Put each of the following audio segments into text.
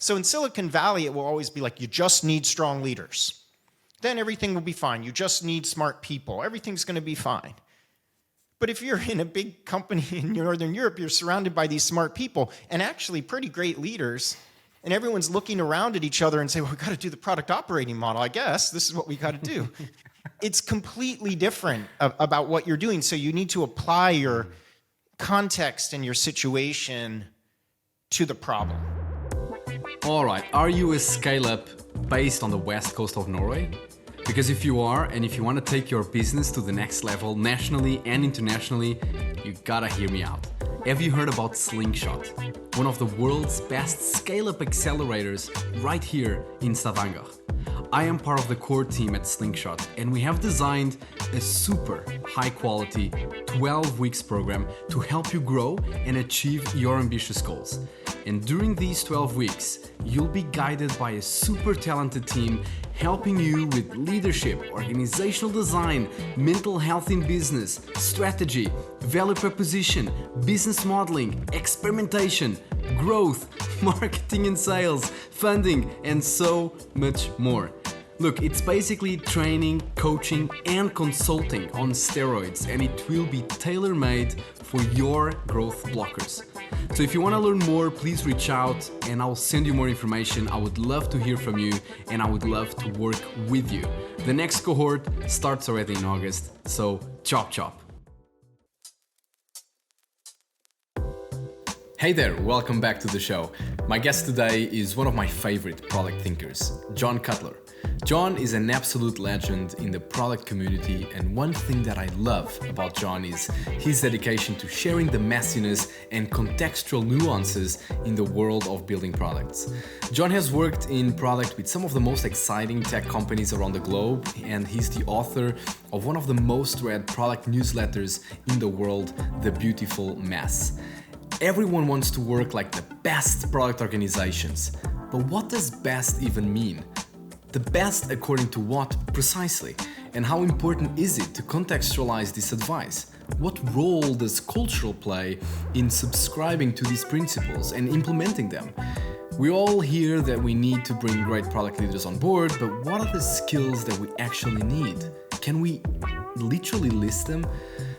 So in Silicon Valley, it will always be like, you just need strong leaders. Then everything will be fine. You just need smart people. Everything's going to be fine. But if you're in a big company in Northern Europe, you're surrounded by these smart people and actually pretty great leaders, and everyone's looking around at each other and say, well, we've got to do the product operating model, I guess. This is what we got to do. It's completely different about what you're doing. So you need to apply your context and your situation to the problem. All right, are you a scale-up based on the west coast of Norway? Because if you are, and if you want to take your business to the next level nationally and internationally, you gotta hear me out. Have you heard about Slingshot? One of the world's best scale-up accelerators right here in Stavanger. I am part of the core team at Slingshot, and we have designed a super high-quality 12 weeks program to help you grow and achieve your ambitious goals. And during these 12 weeks, you'll be guided by a super talented team helping you with leadership, organizational design, mental health in business, strategy, value proposition, business modeling, experimentation, growth, marketing and sales, funding, and so much more. Look, it's basically training, coaching, and consulting on steroids, and it will be tailor-made for your growth blockers. So if you want to learn more, please reach out and I'll send you more information. I would love to hear from you and I would love to work with you. The next cohort starts already in August, so chop chop. Hey there, welcome back to the show. My guest today is one of my favorite product thinkers, John Cutler. John is an absolute legend in the product community, and one thing that I love about John is his dedication to sharing the messiness and contextual nuances in the world of building products. John has worked in product with some of the most exciting tech companies around the globe, and he's the author of one of the most read product newsletters in the world, The Beautiful Mess. Everyone wants to work like the best product organizations, but what does best even mean? The best according to what precisely? And how important is it to contextualize this advice? What role does culture play in subscribing to these principles and implementing them? We all hear that we need to bring great product leaders on board, but what are the skills that we actually need? Can we literally list them?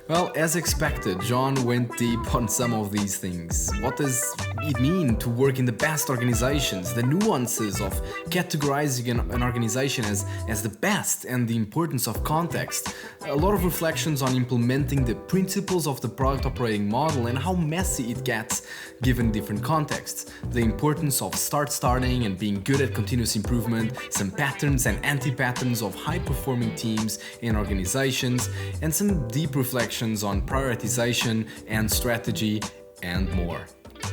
Well, as expected, John went deep on some of these things. What does it mean to work in the best organizations? The nuances of categorizing an organization as the best and the importance of context. A lot of reflections on implementing the principles of the product operating model and how messy it gets given different contexts. The importance of starting and being good at continuous improvement, some patterns and anti-patterns of high-performing teams and organizations, and some deep reflections on prioritization and strategy and more.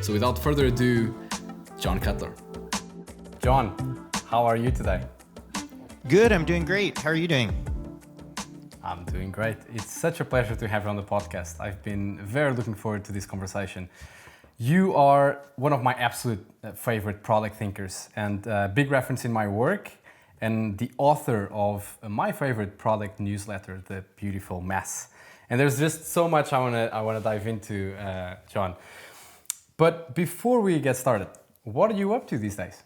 So without further ado, John Cutler. John, how are you today? Good, I'm doing great. How are you doing? I'm doing great. It's such a pleasure to have you on the podcast. I've been very looking forward to this conversation. You are one of my absolute favorite product thinkers and a big reference in my work, and the author of my favorite product newsletter, The Beautiful Mess. And there's just so much I want to dive into, John. But before we get started, what are you up to these days?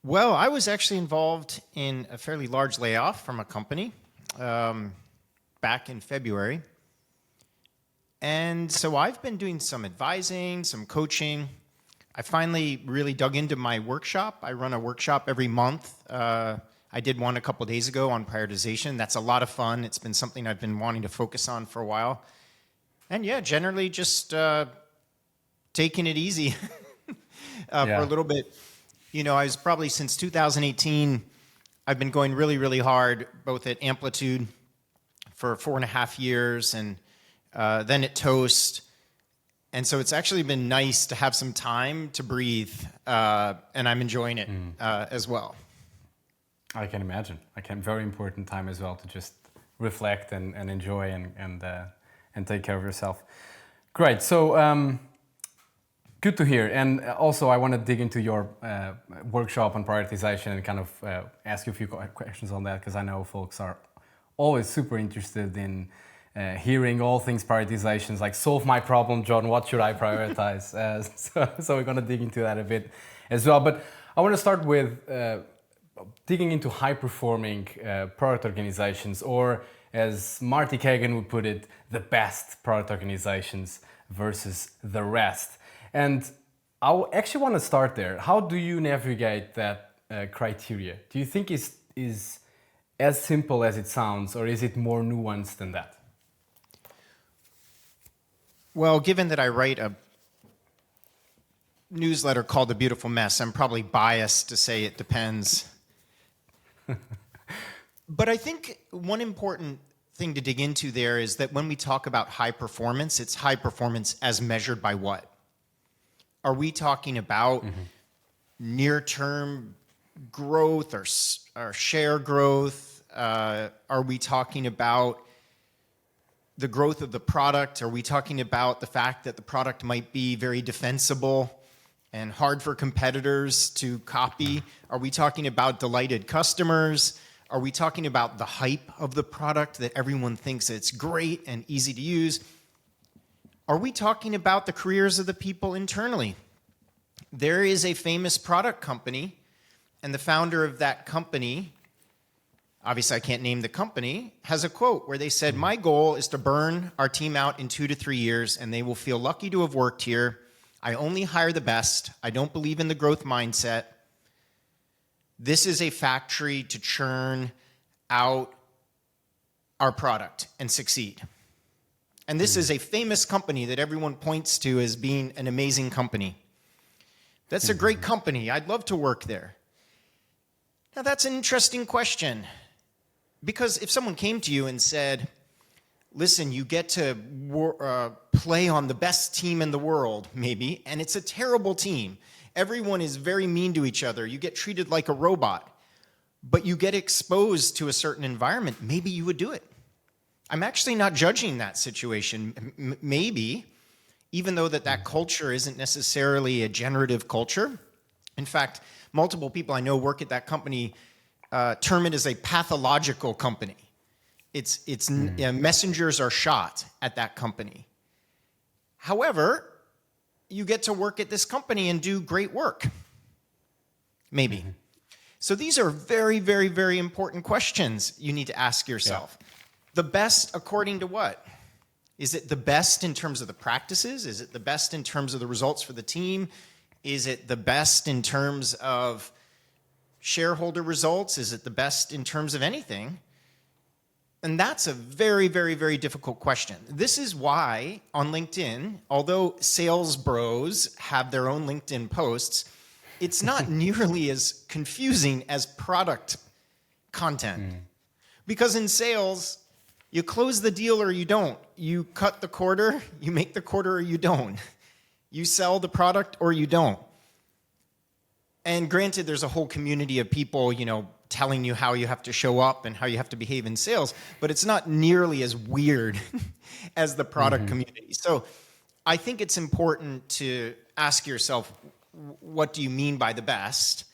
Well, I was actually involved in a fairly large layoff from a company back in February. And so I've been doing some advising, some coaching. I finally really dug into my workshop. I run a workshop every month. I did one a couple of days ago on prioritization. That's a lot of fun. It's been something I've been wanting to focus on for a while. And yeah, generally just taking it easy for a little bit. You know, I was probably since 2018, I've been going really, really hard, both at Amplitude for 4.5 years and then at Toast. And so it's actually been nice to have some time to breathe, and I'm enjoying it as well. I can imagine. Very important time as well to just reflect and enjoy and take care of yourself. Great. So good to hear. And also I want to dig into your workshop on prioritization and kind of ask you a few questions on that, because I know folks are always super interested in hearing all things prioritizations, like solve my problem, John, what should I prioritize? So we're going to dig into that a bit as well. But I want to start with digging into high-performing product organizations, or as Marty Kagan would put it, the best product organizations versus the rest. And I actually want to start there. How do you navigate that criteria? Do you think is as simple as it sounds, or is it more nuanced than that? Well, given that I write a newsletter called The Beautiful Mess, I'm probably biased to say it depends. But I think one important thing to dig into there is that when we talk about high performance, it's high performance as measured by what? Are we talking about near-term growth or share growth? Are we talking about the growth of the product? Are we talking about the fact that the product might be very defensible and hard for competitors to copy? Are we talking about delighted customers? Are we talking about the hype of the product, that everyone thinks it's great and easy to use? Are we talking about the careers of the people internally? There is a famous product company, and the founder of that company, obviously I can't name the company, has a quote where they said, "My goal is to burn our team out in 2 to 3 years, and they will feel lucky to have worked here. I only hire the best. I don't believe in the growth mindset. This is a factory to churn out our product and succeed." And this is a famous company that everyone points to as being an amazing company. That's a great company. I'd love to work there. Now, that's an interesting question. Because if someone came to you and said, listen, you get to play on the best team in the world, maybe, and it's a terrible team. Everyone is very mean to each other. You get treated like a robot, but you get exposed to a certain environment. Maybe you would do it. I'm actually not judging that situation. Maybe, even though that culture isn't necessarily a generative culture. In fact, multiple people I know work at that company term it as a pathological company. Messengers are shot at that company. However, you get to work at this company and do great work. Maybe. So these are very, very, very important questions you need to ask yourself. Yeah. The best according to what? Is it the best in terms of the practices? Is it the best in terms of the results for the team? Is it the best in terms of shareholder results? Is it the best in terms of anything? And that's a very, very, very difficult question. This is why on LinkedIn, although sales bros have their own LinkedIn posts, it's not nearly as confusing as product content. Because in sales, you close the deal or you don't. You cut the quarter, you make the quarter or you don't. You sell the product or you don't. And granted, there's a whole community of people, telling you how you have to show up and how you have to behave in sales, but it's not nearly as weird as the product community. So I think it's important to ask yourself, what do you mean by the best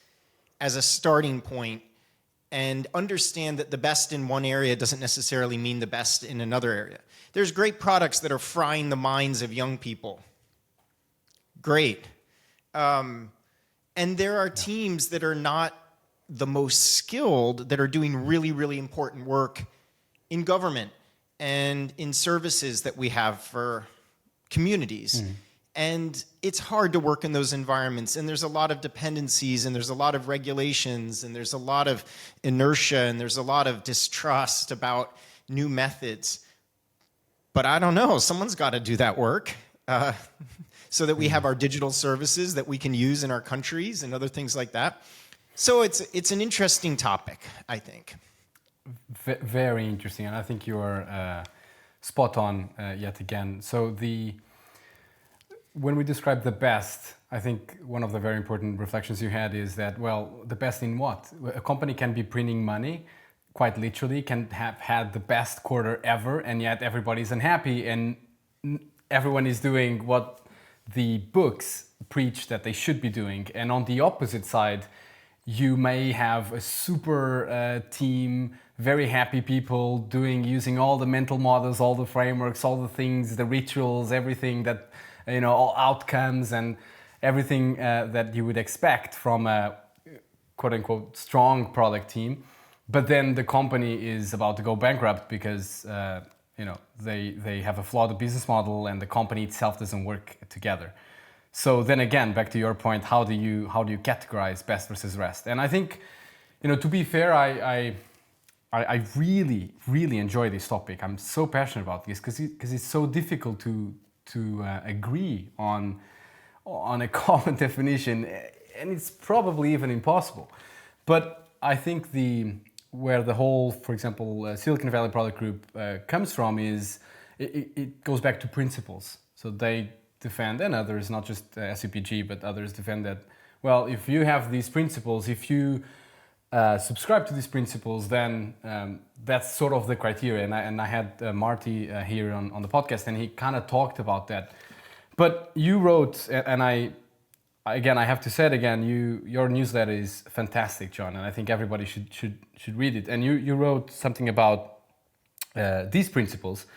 as a starting point, and understand that the best in one area doesn't necessarily mean the best in another area. There's great products that are frying the minds of young people. Great. And there are teams that are not the most skilled that are doing really, really important work in government and in services that we have for communities. And it's hard to work in those environments. And there's a lot of dependencies, and there's a lot of regulations, and there's a lot of inertia, and there's a lot of distrust about new methods. But I don't know, someone's got to do that work. So that we have our digital services that we can use in our countries and other things like that. So it's an interesting topic, I think. Very interesting, and I think you are spot on yet again. So when we describe the best, I think one of the very important reflections you had is that, well, the best in what? A company can be printing money, quite literally, can have had the best quarter ever, and yet everybody's unhappy, and everyone is doing what the books preach that they should be doing. And on the opposite side, you may have a super team, very happy people using all the mental models, all the frameworks, all the things, the rituals, everything that, all outcomes and everything that you would expect from a quote unquote strong product team. But then the company is about to go bankrupt because they have a flawed business model and the company itself doesn't work together. So then again, back to your point, how do you categorize best versus rest? And I think, to be fair, I really, really enjoy this topic. I'm so passionate about this because it's so difficult to agree on a common definition, and it's probably even impossible. But I think where the whole, for example, Silicon Valley Product Group comes from is it goes back to principles. So they defend, and others, not just SUPG, but others defend that, well, if you have these principles, if you subscribe to these principles, then that's sort of the criteria. And I had Marty here on the podcast, and he kind of talked about that. But you wrote, and I have to say it again, your newsletter is fantastic, John, and I think everybody should read it. And you wrote something about these principles,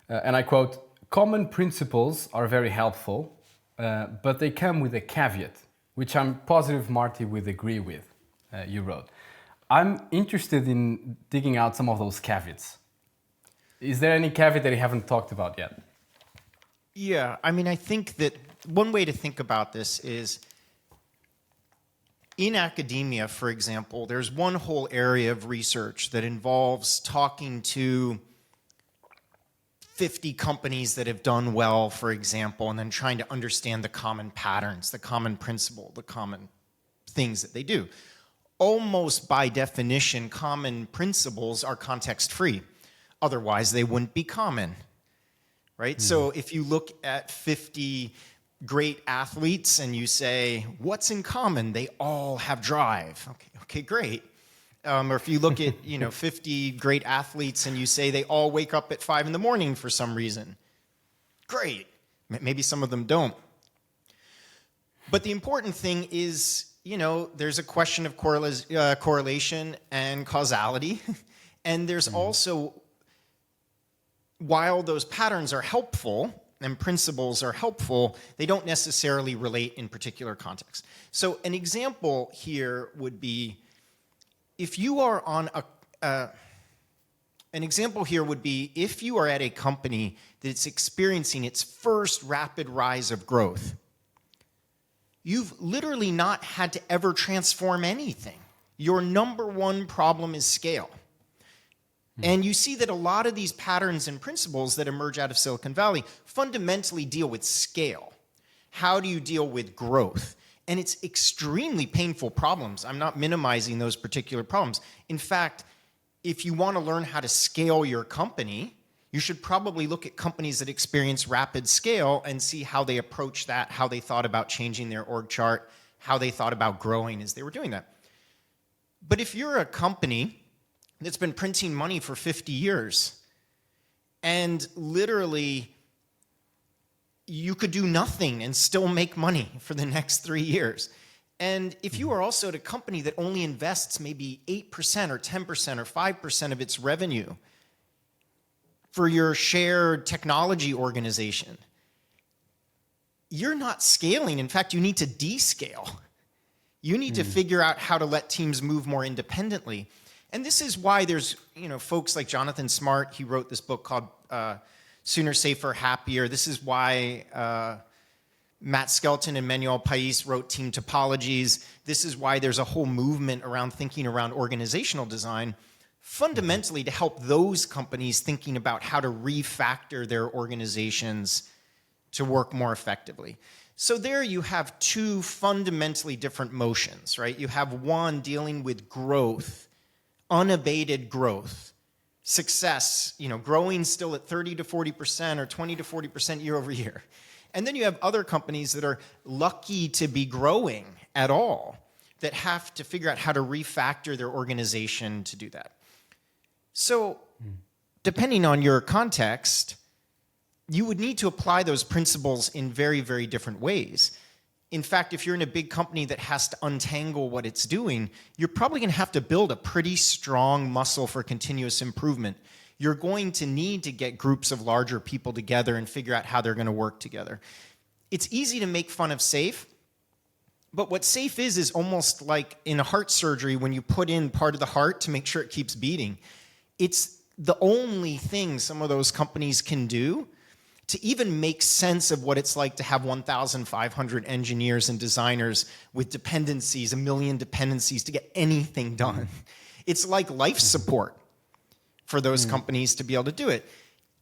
and I quote, "Common principles are very helpful, but they come with a caveat, which I'm positive Marty would agree with," you wrote. I'm interested in digging out some of those caveats. Is there any caveat that you haven't talked about yet? Yeah, I think that one way to think about this is in academia, for example, there's one whole area of research that involves talking to 50 companies that have done well, for example, and then trying to understand the common patterns, the common principle, the common things that they do. Almost by definition, common principles are context-free. Otherwise, they wouldn't be common, right? So if you look at 50 great athletes and you say, what's in common? They all have drive. Okay, great. Or if you look at 50 great athletes and you say they all wake up at 5 a.m. for some reason, great. Maybe some of them don't. But the important thing is, there's a question of correlation and causality, and there's also, while those patterns are helpful and principles are helpful, they don't necessarily relate in particular contexts. So an example here would be, if you are on an example here would be if you are at a company that's experiencing its first rapid rise of growth, you've literally not had to ever transform anything. Your number one problem is scale. And you see that a lot of these patterns and principles that emerge out of Silicon Valley fundamentally deal with scale. How do you deal with growth? And it's extremely painful problems. I'm not minimizing those particular problems. In fact, if you want to learn how to scale your company, you should probably look at companies that experience rapid scale and see how they approach that, how they thought about changing their org chart, how they thought about growing as they were doing that. But if you're a company that's been printing money for 50 years and literally you could do nothing and still make money for the next 3 years. And if you are also at a company that only invests maybe 8% or 10% or 5% of its revenue for your shared technology organization, you're not scaling. In fact, you need to descale. You need to figure out how to let teams move more independently. And this is why there's folks like Jonathan Smart. He wrote this book called Sooner, Safer, Happier. This is why Matt Skelton and Manuel Pais wrote Team Topologies. This is why there's a whole movement around thinking around organizational design, fundamentally to help those companies thinking about how to refactor their organizations to work more effectively. So there you have two fundamentally different motions, right? You have one dealing with growth, unabated growth, success, growing still at 30 to 40% or 20 to 40% year over year. And then you have other companies that are lucky to be growing at all, that have to figure out how to refactor their organization to do that. So depending on your context, you would need to apply those principles in very, very different ways. In fact, if you're in a big company that has to untangle what it's doing, you're probably going to have to build a pretty strong muscle for continuous improvement. You're going to need to get groups of larger people together and figure out how they're going to work together. It's easy to make fun of SAFe, but what SAFe is almost like in a heart surgery when you put in part of the heart to make sure it keeps beating. It's the only thing some of those companies can do to even make sense of what it's like to have 1,500 engineers and designers with dependencies, 1 million dependencies to get anything done. It's like life support for those companies to be able to do it.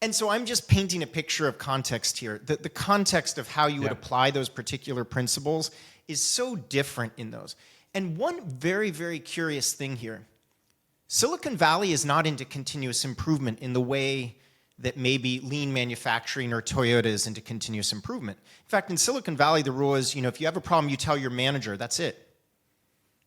And so I'm just painting a picture of context here. The context of how you would apply those particular principles is so different in those. And one very, very curious thing here, Silicon Valley is not into continuous improvement in the way that maybe lean manufacturing or Toyota is into continuous improvement. In fact, in Silicon Valley, the rule is, if you have a problem, you tell your manager, that's it.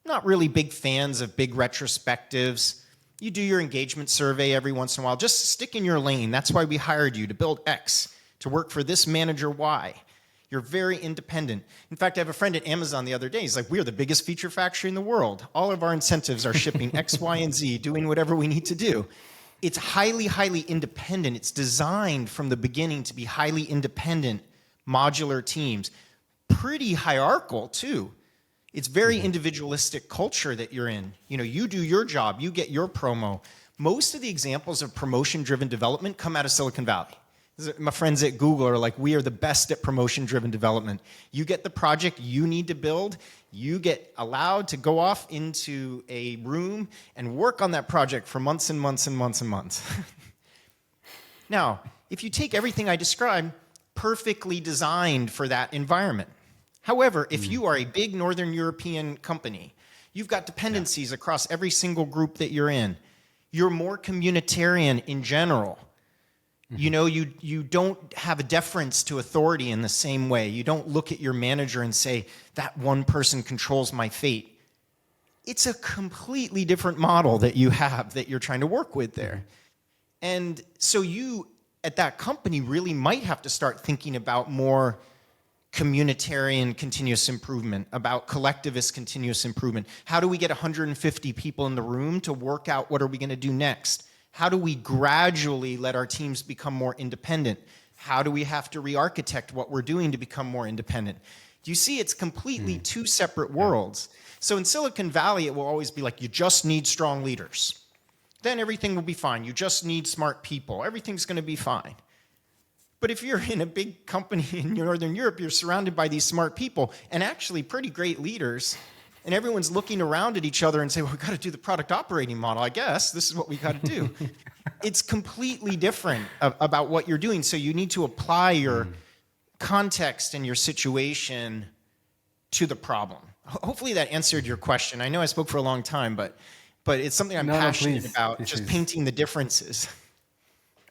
Not really big fans of big retrospectives. You do your engagement survey every once in a while. Just stick in your lane. That's why we hired you, to build X, to work for this manager Y. You're very independent. In fact, I have a friend at Amazon the other day. He's like, we are the biggest feature factory in the world. All of our incentives are shipping X, Y, and Z, doing whatever we need to do. It's highly, highly independent. It's designed from the beginning to be highly independent, modular teams. Pretty hierarchical, too. It's very individualistic culture that you're in. You do your job, you get your promo. Most of the examples of promotion-driven development come out of Silicon Valley. My friends at Google are like, we are the best at promotion-driven development. You get the project you need to build, you get allowed to go off into a room and work on that project for months and months and months and months. Now, if you take everything I described, perfectly designed for that environment. However, if you are a big Northern European company, you've got dependencies across every single group that you're in. You're more communitarian in general. You don't have a deference to authority in the same way. You don't look at your manager and say, that one person controls my fate. It's a completely different model that you have that you're trying to work with there. And so you, at that company, really might have to start thinking about more communitarian continuous improvement, about collectivist continuous improvement. How do we get 150 people in the room to work out what are we going to do next? How do we gradually let our teams become more independent? How do we have to re-architect what we're doing to become more independent? Do you see it's completely two separate worlds? So in Silicon Valley, it will always be like, you just need strong leaders. Then everything will be fine. You just need smart people. Everything's going to be fine. But if you're in a big company in Northern Europe, you're surrounded by these smart people and actually pretty great leaders, and everyone's looking around at each other and say, well, we've got to do the product operating model, I guess. This is what we got to do. It's completely different about what you're doing. So you need to apply your context and your situation to the problem. Hopefully that answered your question. I know I spoke for a long time, but it's something I'm passionate about, just painting the differences.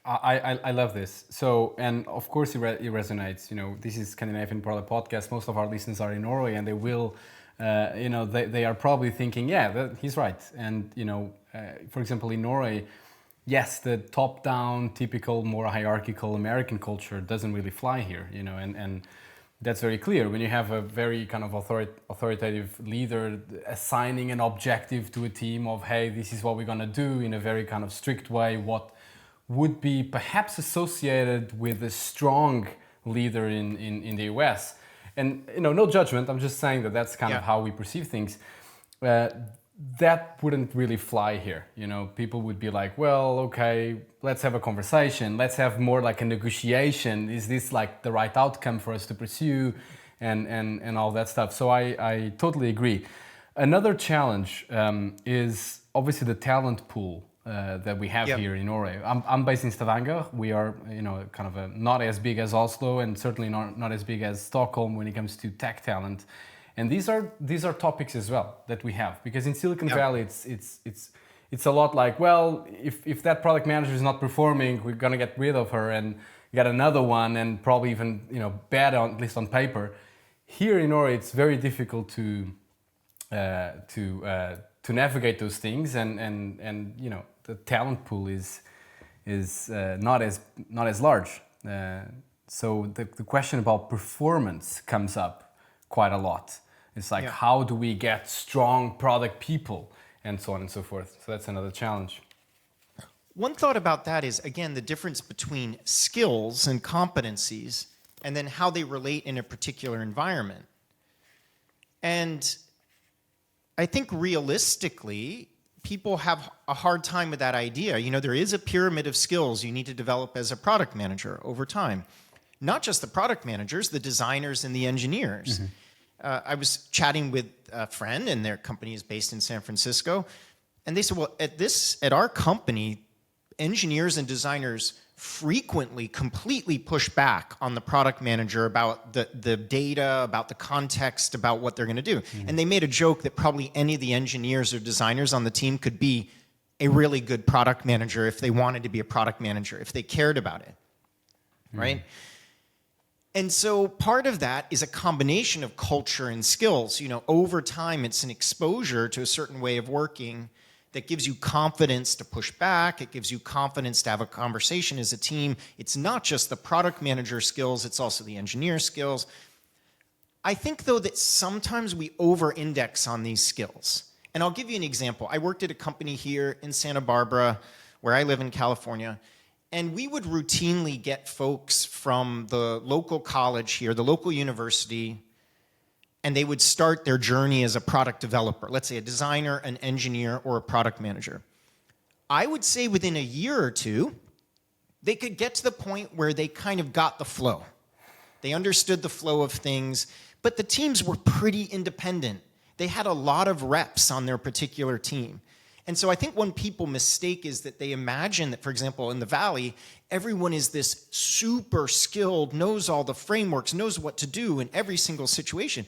I love this. So, and of course it resonates. This is Scandinavian Product Podcast. Most of our listeners are in Norway, and they will, they are probably thinking, he's right. And, for example, in Norway, yes, the top-down, typical, more hierarchical American culture doesn't really fly here, and that's very clear. When you have a very kind of authoritative leader assigning an objective to a team of, hey, this is what we're going to do in a very kind of strict way, what would be perhaps associated with a strong leader in the US. And, no judgment, I'm just saying that that's kind of how we perceive things. That wouldn't really fly here. People would be like, well, okay, let's have a conversation. Let's have more like a negotiation. Is this like the right outcome for us to pursue and all that stuff? So I totally agree. Another challenge is obviously the talent pool that we have here in Norway. I'm based in Stavanger. We are, kind of not as big as Oslo and certainly not as big as Stockholm when it comes to tech talent. And these are topics as well that we have, because in Silicon Valley it's a lot like, well, if that product manager is not performing, we're gonna get rid of her and get another one, and probably even bad at least on paper. Here in Norway, it's very difficult to navigate those things, and the talent pool is not as large. So the question about performance comes up quite a lot. It's like, Yeah. how do we get strong product people, and so on and so forth. So that's another challenge. One thought about that is, again, the difference between skills and competencies and then how they relate in a particular environment. And I think realistically, people have a hard time with that idea. You know, there is a pyramid of skills you need to develop as a product manager over time. Not just the product managers, the designers and the engineers. I was chatting with a friend, and their company is based in San Francisco, and they said, well, at our company, engineers and designers frequently completely push back on the product manager about the data, about the context, about what they're going to do. And they made a joke that probably any of the engineers or designers on the team could be a really good product manager if they wanted to be a product manager, if they cared about it, right? And so part of that is a combination of culture and skills. You know, over time, it's an exposure to a certain way of working that gives you confidence to push back. It gives you confidence to have a conversation as a team. It's not just the product manager skills, it's also the engineer skills. I think, though, that sometimes we over-index on these skills. And I'll give you an example. I worked at a company here in Santa Barbara, where I live in California, and we would routinely get folks from the local college here, the local university, and they would start their journey as a product developer, let's say a designer, an engineer, or a product manager. I would say within a year or two, they could get to the point where they kind of got the flow. They understood the flow of things, but the teams were pretty independent. They had a lot of reps on their particular team. And so I think one people mistake is that they imagine that, for example, in the Valley, everyone is this super skilled, knows all the frameworks, knows what to do in every single situation.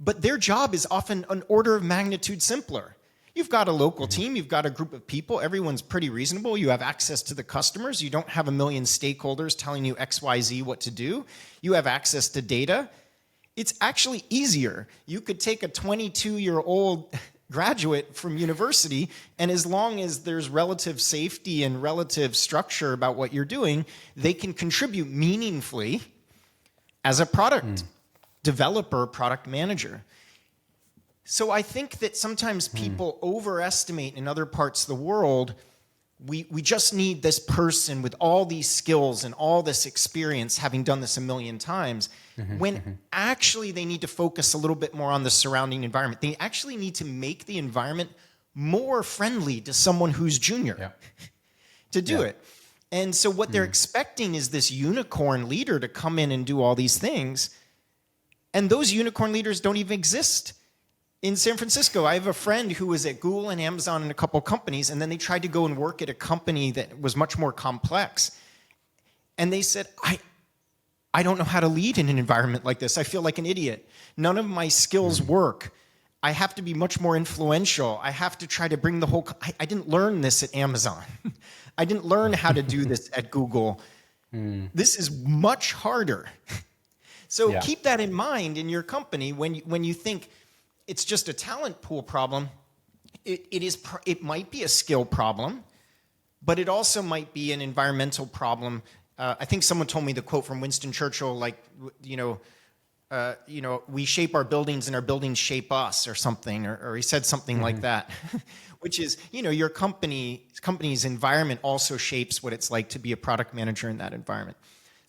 But their job is often an order of magnitude simpler. You've got a local team, you've got a group of people, everyone's pretty reasonable, you have access to the customers, you don't have a million stakeholders telling you X, Y, Z what to do, you have access to data. It's actually easier. You could take a 22-year-old graduate from university, and as long as there's relative safety and relative structure about what you're doing, they can contribute meaningfully as a product developer, product manager. So I think that sometimes people overestimate in other parts of the world, we just need this person with all these skills and all this experience, having done this a million times, when actually they need to focus a little bit more on the surrounding environment. They actually need to make the environment more friendly to someone who's junior to do it. And so what they're expecting is this unicorn leader to come in and do all these things. And those unicorn leaders don't even exist. In San Francisco, I have a friend who was at Google and Amazon and a couple companies, and then they tried to go and work at a company that was much more complex. And they said, I don't know how to lead in an environment like this. I feel like an idiot. None of my skills work. I have to be much more influential. I have to try to bring the whole... I didn't learn this at Amazon. I didn't learn how to do this at Google. This is much harder. So keep that in mind in your company when you think it's just a talent pool problem. It might be a skill problem, but it also might be an environmental problem. I think someone told me the quote from Winston Churchill, like, we shape our buildings and our buildings shape us, or something, or he said something like that, which is, your company's environment also shapes what it's like to be a product manager in that environment.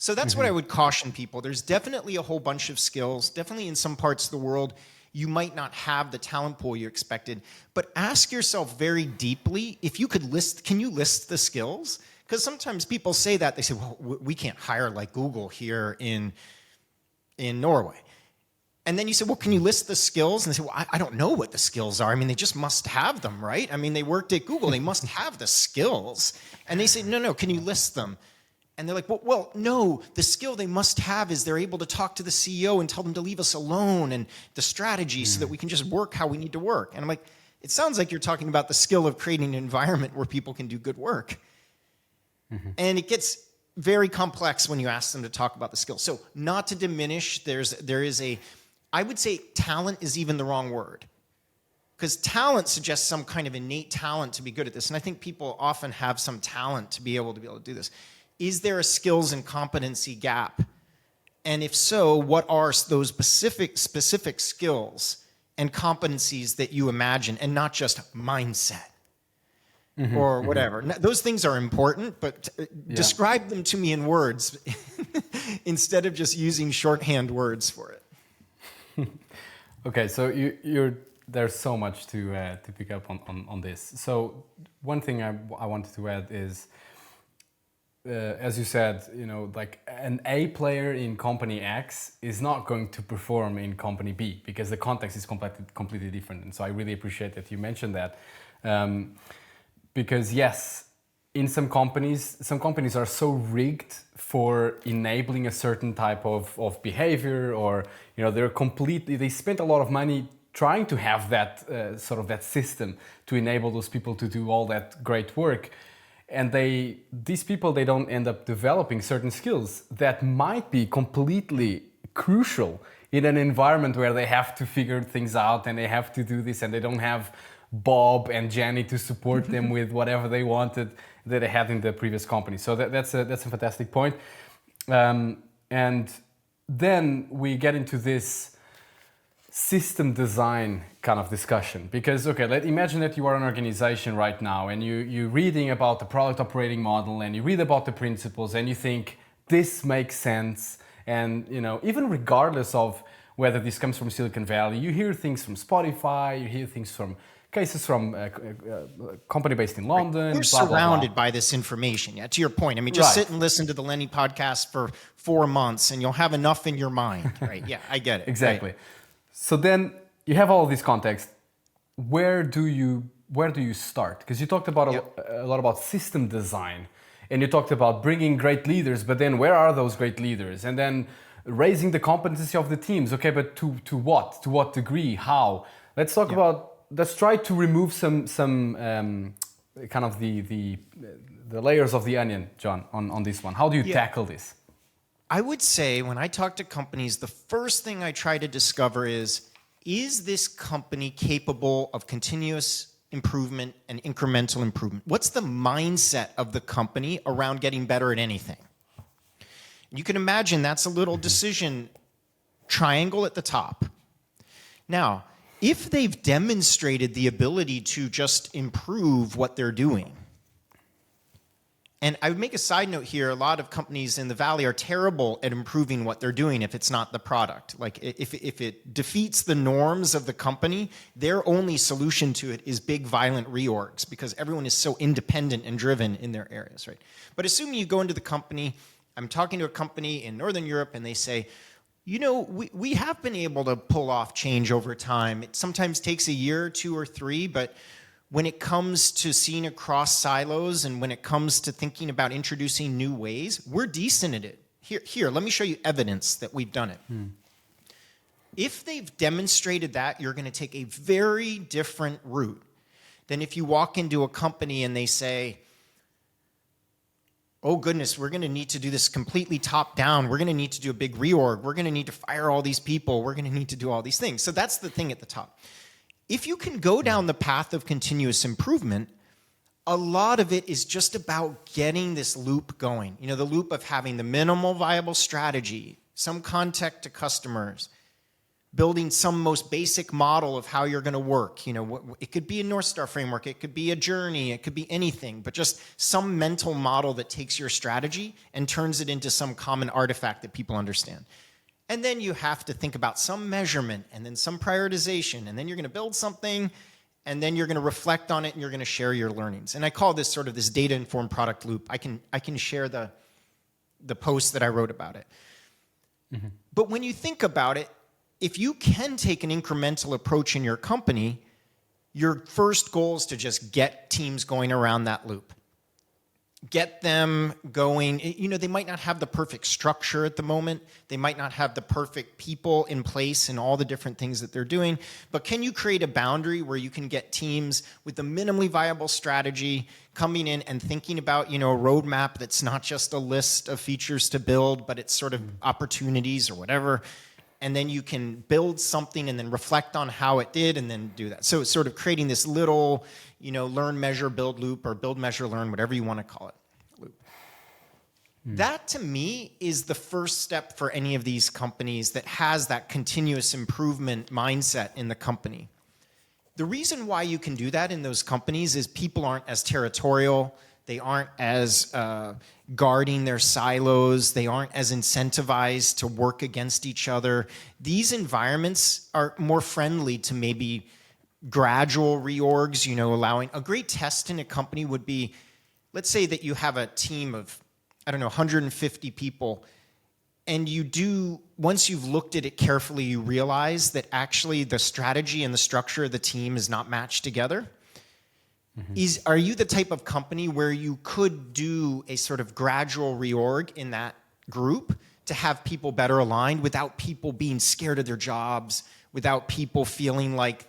So that's what I would caution people. There's definitely a whole bunch of skills. Definitely in some parts of the world, you might not have the talent pool you expected. But ask yourself very deeply, if you could can you list the skills? Because sometimes people say that. They say, well, we can't hire like Google here in Norway. And then you say, well, can you list the skills? And they say, well, I don't know what the skills are. I mean, they just must have them, right? I mean, they worked at Google. They must have the skills. And they say, no, can you list them? And they're like, well, no, the skill they must have is they're able to talk to the CEO and tell them to leave us alone, and the strategy so that we can just work how we need to work. And I'm like, it sounds like you're talking about the skill of creating an environment where people can do good work. And it gets very complex when you ask them to talk about the skills. So not to diminish, I would say talent is even the wrong word. Because talent suggests some kind of innate talent to be good at this. And I think people often have some talent to be able to do this. Is there a skills and competency gap? And if so, what are those specific skills and competencies that you imagine, and not just mindset or whatever. Now, those things are important, but describe them to me in words instead of just using shorthand words for it. Okay, so there's so much to pick up on this. So one thing I wanted to add is, as you said, like an A player in company X is not going to perform in company B because the context is completely different. And so I really appreciate that you mentioned that. Because yes, in some companies are so rigged for enabling a certain type of behavior, or they spent a lot of money trying to have that sort of that system to enable those people to do all that great work. And these people don't end up developing certain skills that might be completely crucial in an environment where they have to figure things out and they have to do this, and they don't have Bob and Jenny to support them with whatever they wanted that they had in the previous company. So that's a fantastic point. And then we get into this system design kind of discussion, because let's imagine that you are an organization right now and you're reading about the product operating model and you read about the principles and you think this makes sense. And even regardless of whether this comes from Silicon Valley, you hear things from Spotify, you hear things from cases from a company based in London. You're surrounded by this information. Yeah, to your point. I mean, just sit and listen to the Lenny podcast for 4 months and you'll have enough in your mind, right? Yeah, I get it. Exactly. Right. So then you have all this context. Where do you start? Because you talked about a lot about system design, and you talked about bringing great leaders, but then where are those great leaders? And then raising the competency of the teams. Okay, but to what? To what degree? How? Let's talk about. Let's try to remove some kind of the layers of the onion, John, on this one. How do you tackle this? I would say when I talk to companies, the first thing I try to discover is this company capable of continuous improvement and incremental improvement? What's the mindset of the company around getting better at anything? You can imagine that's a little decision triangle at the top. Now, if they've demonstrated the ability to just improve what they're doing, and I would make a side note here, a lot of companies in the Valley are terrible at improving what they're doing if it's not the product. Like if it defeats the norms of the company, their only solution to it is big violent reorgs because everyone is so independent and driven in their areas, right? But assuming you go into the company, I'm talking to a company in Northern Europe and they say, we have been able to pull off change over time. It sometimes takes a year, 2 or 3, but when it comes to seeing across silos and when it comes to thinking about introducing new ways, we're decent at it. Here, let me show you evidence that we've done it. If they've demonstrated that, you're going to take a very different route than if you walk into a company and they say, oh goodness, we're going to need to do this completely top down. We're going to need to do a big reorg. We're going to need to fire all these people. We're going to need to do all these things. So that's the thing at the top. If you can go down the path of continuous improvement, a lot of it is just about getting this loop going. The loop of having the minimal viable strategy, some contact to customers, building some most basic model of how you're going to work. It could be a North Star framework, it could be a journey, it could be anything, but just some mental model that takes your strategy and turns it into some common artifact that people understand. And then you have to think about some measurement and then some prioritization, and then you're going to build something, and then you're going to reflect on it, and you're going to share your learnings. And I call this sort of this data-informed product loop. I can share the post that I wrote about it. Mm-hmm. But when you think about it, if you can take an incremental approach in your company, your first goal is to just get teams going around that loop. Get them going. They might not have the perfect structure at the moment. They might not have the perfect people in place and all the different things that they're doing. But can you create a boundary where you can get teams with a minimally viable strategy coming in and thinking about, a roadmap that's not just a list of features to build, but it's sort of opportunities or whatever. And then you can build something and then reflect on how it did and then do that. So it's sort of creating this little, learn, measure, build loop, or build, measure, learn, whatever you want to call it, loop. That to me is the first step for any of these companies that has that continuous improvement mindset in the company. The reason why you can do that in those companies is people aren't as territorial, they aren't as guarding their silos, they aren't as incentivized to work against each other. These environments are more friendly to maybe gradual reorgs, allowing a great test in a company would be, let's say that you have a team of, 150 people, and once you've looked at it carefully, you realize that actually the strategy and the structure of the team is not matched together. Are you the type of company where you could do a sort of gradual reorg in that group to have people better aligned without people being scared of their jobs, without people feeling like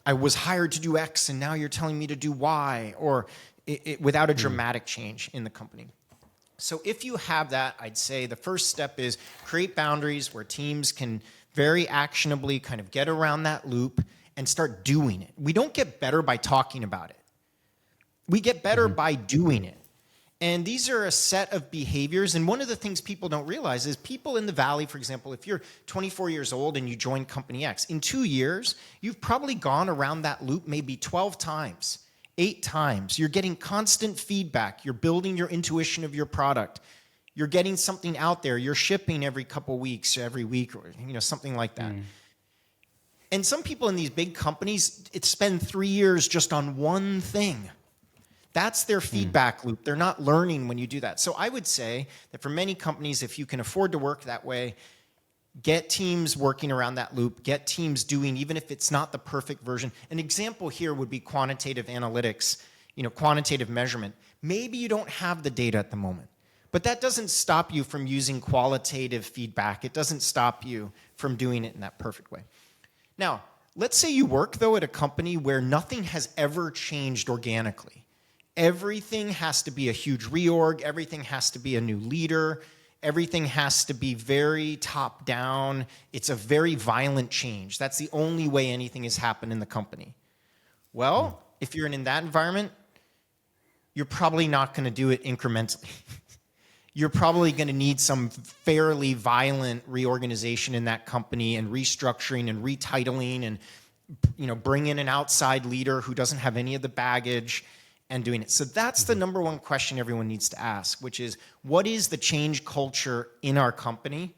I was hired to do X and now you're telling me to do Y, or without a dramatic change in the company? So if you have that, I'd say the first step is create boundaries where teams can very actionably kind of get around that loop and start doing it. We don't get better by talking about it. We get better by doing it. And these are a set of behaviors. And one of the things people don't realize is people in the Valley, for example, if you're 24 years old and you join Company X, in 2 years, you've probably gone around that loop maybe 12 times. 8 times. You're getting constant feedback. You're building your intuition of your product. You're getting something out there. You're shipping every couple weeks, every week, or something like that. And some people in these big companies, spend 3 years just on one thing. That's their feedback loop. They're not learning when you do that. So I would say that for many companies, if you can afford to work that way, get teams working around that loop, get teams doing, even if it's not the perfect version. An example here would be quantitative analytics, quantitative measurement. Maybe you don't have the data at the moment, but that doesn't stop you from using qualitative feedback. It doesn't stop you from doing it in that perfect way. Now, let's say you work, though, at a company where nothing has ever changed organically. Everything has to be a huge reorg. Everything has to be a new leader. Everything has to be very top down. It's a very violent change. That's the only way anything has happened in the company. Well, if you're in that environment, you're probably not going to do it incrementally. You're probably going to need some fairly violent reorganization in that company and restructuring and retitling and bring in an outside leader who doesn't have any of the baggage and doing it. So that's the number one question everyone needs to ask, which is, what is the change culture in our company?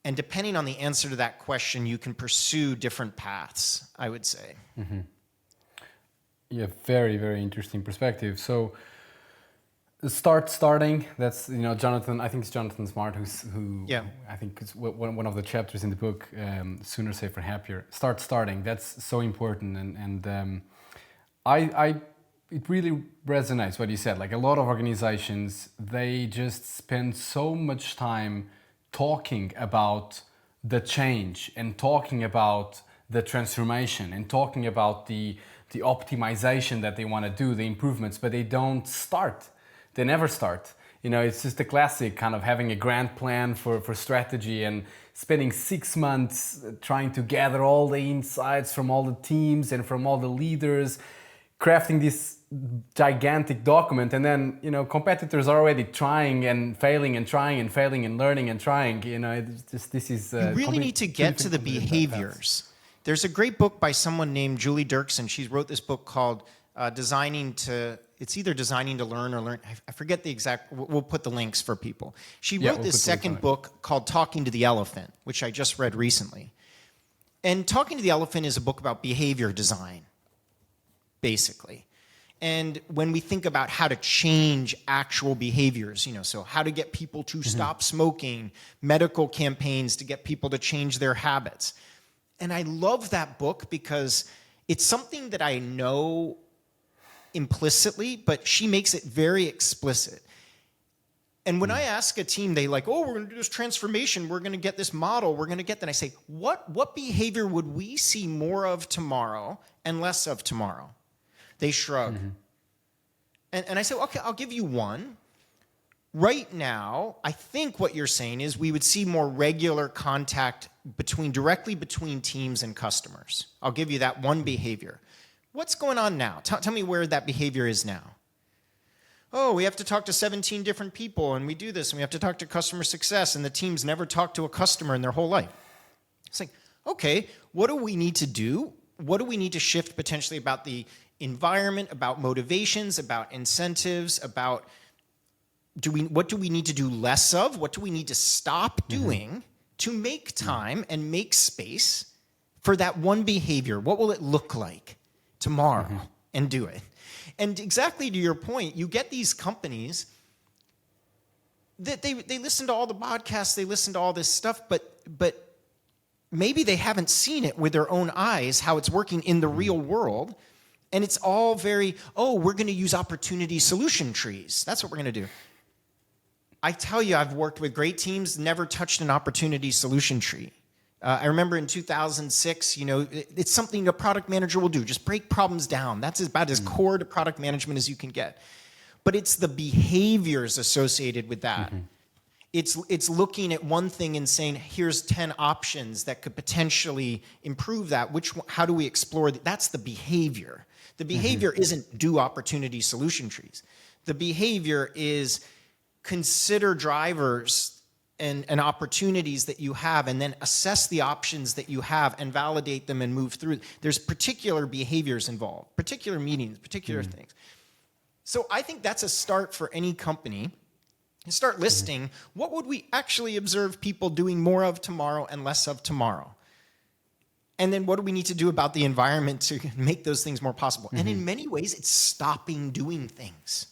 And depending on the answer to that question, you can pursue different paths, I would say. Yeah, very, very interesting perspective. So starting, that's, Jonathan, I think it's Jonathan Smart who I think is one of the chapters in the book, Sooner, Safer, Happier. Starting, that's so important. And it really resonates what you said. Like, a lot of organizations, they just spend so much time talking about the change and talking about the transformation and talking about the optimization that they want to do, the improvements, but they don't start. They never start. It's just the classic kind of having a grand plan for strategy and spending 6 months trying to gather all the insights from all the teams and from all the leaders, crafting this gigantic document, and then competitors are already trying and failing and trying and failing and learning and trying. It's just, this is you really need to get to the behaviors. There's a great book by someone named Julie Dirksen. She wrote this book called it's either Designing to Learn or Learn. I forget the exact. We'll put the links for people. She wrote this second book called Talking to the Elephant, which I just read recently. And Talking to the Elephant is a book about behavior design, basically. And when we think about how to change actual behaviors, so how to get people to stop smoking, medical campaigns to get people to change their habits. And I love that book because it's something that I know implicitly, but she makes it very explicit. And when I ask a team, they we're going to do this transformation, we're going to get this model, we're going to get that. I say, what behavior would we see more of tomorrow and less of tomorrow? They shrug. And I say, okay, I'll give you one. Right now, I think what you're saying is we would see more regular contact directly between teams and customers. I'll give you that one behavior. What's going on now? Tell me where that behavior is now. oh, we have to talk to 17 different people, and we do this, and we have to talk to customer success, and the teams never talk to a customer in their whole life. It's like, okay, what do we need to do? What do we need to shift potentially about the environment, about motivations, about incentives, about what do we need to do less of? What do we need to stop doing to make time and make space for that one behavior? What will it look like tomorrow? And do it. And exactly to your point, you get these companies that they listen to all the podcasts, they listen to all this stuff, but maybe they haven't seen it with their own eyes, how it's working in the real world. And it's all very, oh, we're going to use opportunity solution trees. That's what we're going to do. I tell you, I've worked with great teams, never touched an opportunity solution tree. I remember in 2006, it's something a product manager will do. Just break problems down. That's about as core to product management as you can get. But it's the behaviors associated with that. It's looking at one thing and saying, here's 10 options that could potentially improve that. How do we explore that? That's the behavior. The behavior isn't do opportunity solution trees. The behavior is consider drivers and opportunities that you have, and then assess the options that you have and validate them and move through. There's particular behaviors involved, particular meetings, particular things. So I think that's a start for any company. You start listing, what would we actually observe people doing more of tomorrow and less of tomorrow? And then what do we need to do about the environment to make those things more possible? And in many ways, it's stopping doing things.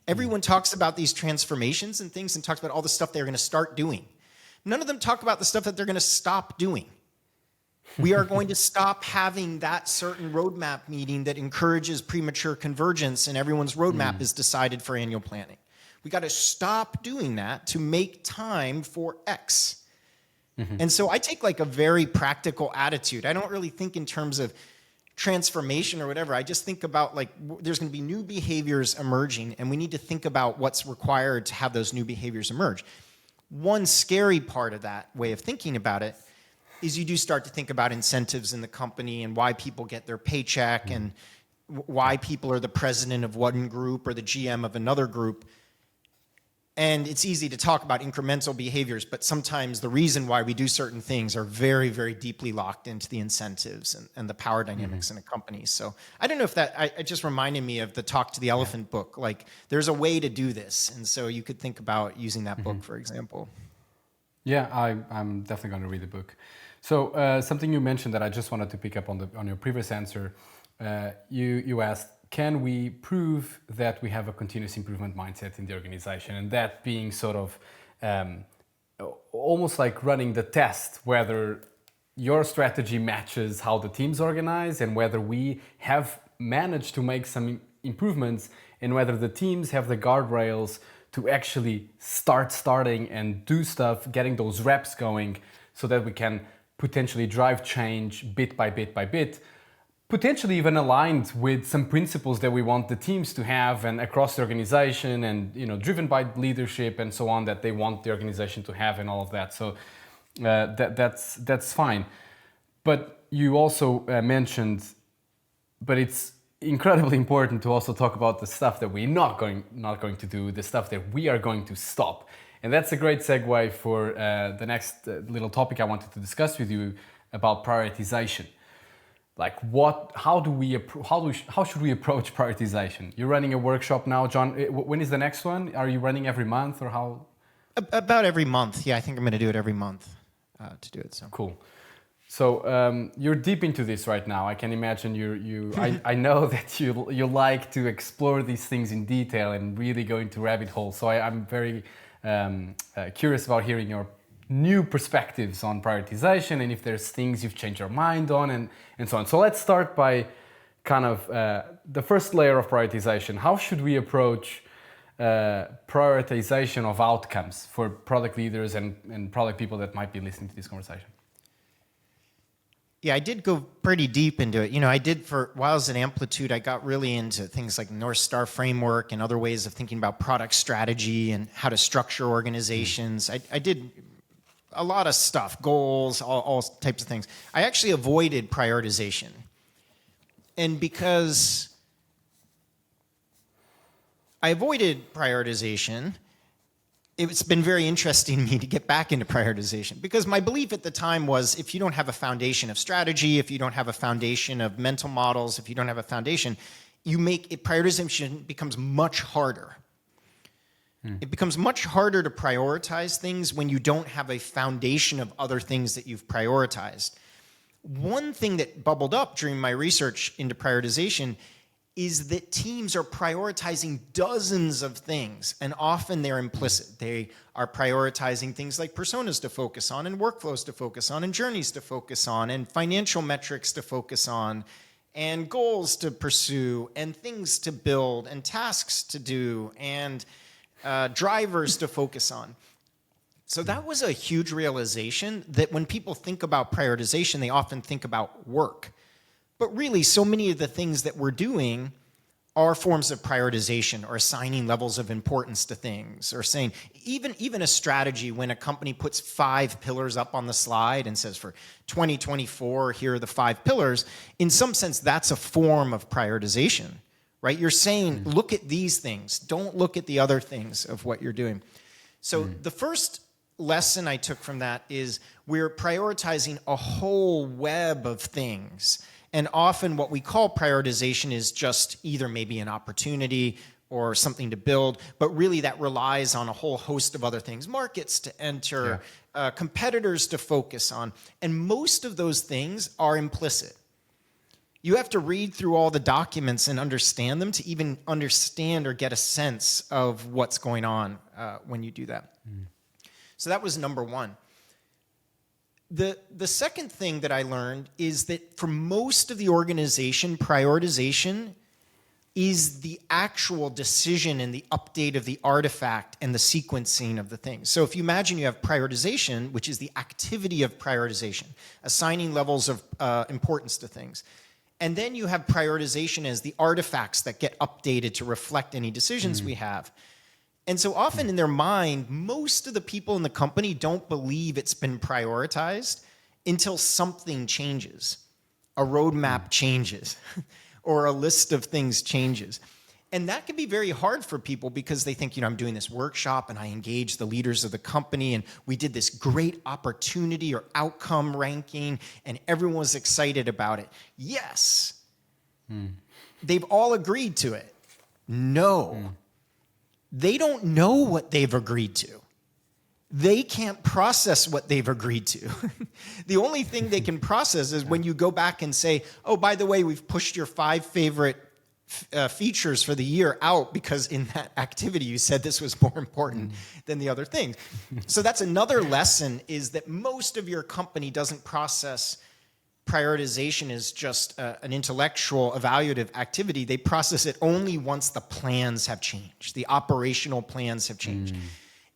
Everyone talks about these transformations and things and talks about all the stuff they're going to start doing. None of them talk about the stuff that they're going to stop doing. We are going to stop having that certain roadmap meeting that encourages premature convergence and everyone's roadmap is decided for annual planning. We got to stop doing that to make time for X. And so I take like a very practical attitude. I don't really think in terms of transformation or whatever. I just think about like there's going to be new behaviors emerging, and we need to think about what's required to have those new behaviors emerge. One scary part of that way of thinking about it is you do start to think about incentives in the company and why people get their paycheck and why people are the president of one group or the GM of another group. And it's easy to talk about incremental behaviors, but sometimes the reason why we do certain things are very, very deeply locked into the incentives and the power dynamics in a company. So I don't know if it just reminded me of the Talk to the Elephant book. Like there's a way to do this. And so you could think about using that book, for example. Yeah, I'm definitely going to read the book. So something you mentioned that I just wanted to pick up on your previous answer, you asked, can we prove that we have a continuous improvement mindset in the organization? And that being sort of almost like running the test, whether your strategy matches how the team's organized and whether we have managed to make some improvements and whether the teams have the guardrails to actually starting and do stuff, getting those reps going so that we can potentially drive change bit by bit by bit, potentially even aligned with some principles that we want the teams to have and across the organization and driven by leadership and so on that they want the organization to have and all of that. So that's fine. But you also mentioned, but it's incredibly important to also talk about the stuff that we're not going to do, the stuff that we are going to stop. And that's a great segue for the next little topic I wanted to discuss with you about prioritization. Like how should we approach prioritization? You're running a workshop now, John. When is the next one? Are you running every month or how? About every month. Yeah, I think I'm going to do it every month to do it. So cool. So you're deep into this right now. I can imagine I know that you like to explore these things in detail and really go into rabbit holes. So I'm very curious about hearing your new perspectives on prioritization and if there's things you've changed your mind on and so on. So let's start by kind of the first layer of prioritization. How should we approach prioritization of outcomes for product leaders and product people that might be listening to this conversation? Yeah, I did go pretty deep into it. While I was at Amplitude, I got really into things like North Star framework and other ways of thinking about product strategy and how to structure organizations. I did a lot of stuff, goals, all types of things. I actually avoided prioritization. And because I avoided prioritization. It's been very interesting to me to get back into prioritization because my belief at the time was if you don't have a foundation of strategy, if you don't have a foundation of mental models, if you don't have a foundation, prioritization becomes much harder. It becomes much harder to prioritize things when you don't have a foundation of other things that you've prioritized. One thing that bubbled up during my research into prioritization is that teams are prioritizing dozens of things, and often they're implicit. They are prioritizing things like personas to focus on, and workflows to focus on, and journeys to focus on, and financial metrics to focus on, and goals to pursue, and things to build, and tasks to do, and drivers to focus on. So that was a huge realization that when people think about prioritization, they often think about work. But really, so many of the things that we're doing are forms of prioritization or assigning levels of importance to things or saying, even a strategy when a company puts 5 pillars up on the slide and says for 2024, here are the 5 pillars, in some sense, that's a form of prioritization. Right? You're saying, look at these things. Don't look at the other things of what you're doing. So the first lesson I took from that is we're prioritizing a whole web of things. And often what we call prioritization is just either maybe an opportunity or something to build, but really that relies on a whole host of other things, markets to enter, competitors to focus on. And most of those things are implicit. You have to read through all the documents and understand them to even understand or get a sense of what's going on when you do that. So that was number one. The second thing that I learned is that for most of the organization, prioritization is the actual decision and the update of the artifact and the sequencing of the things. So if you imagine you have prioritization, which is the activity of prioritization, assigning levels of importance to things. And then you have prioritization as the artifacts that get updated to reflect any decisions we have. And so often in their mind, most of the people in the company don't believe it's been prioritized until something changes. A roadmap changes or a list of things changes. And that can be very hard for people because they think, I'm doing this workshop and I engage the leaders of the company and we did this great opportunity or outcome ranking and everyone was excited about it. Yes. They've all agreed to it. No. They don't know what they've agreed to. They can't process what they've agreed to. The only thing they can process is when you go back and say, oh, by the way, we've pushed your 5 favorite features for the year out because in that activity you said this was more important than the other things. So that's another lesson is that most of your company doesn't process prioritization as just an intellectual evaluative activity. They process it only once the plans have changed, the operational plans have changed.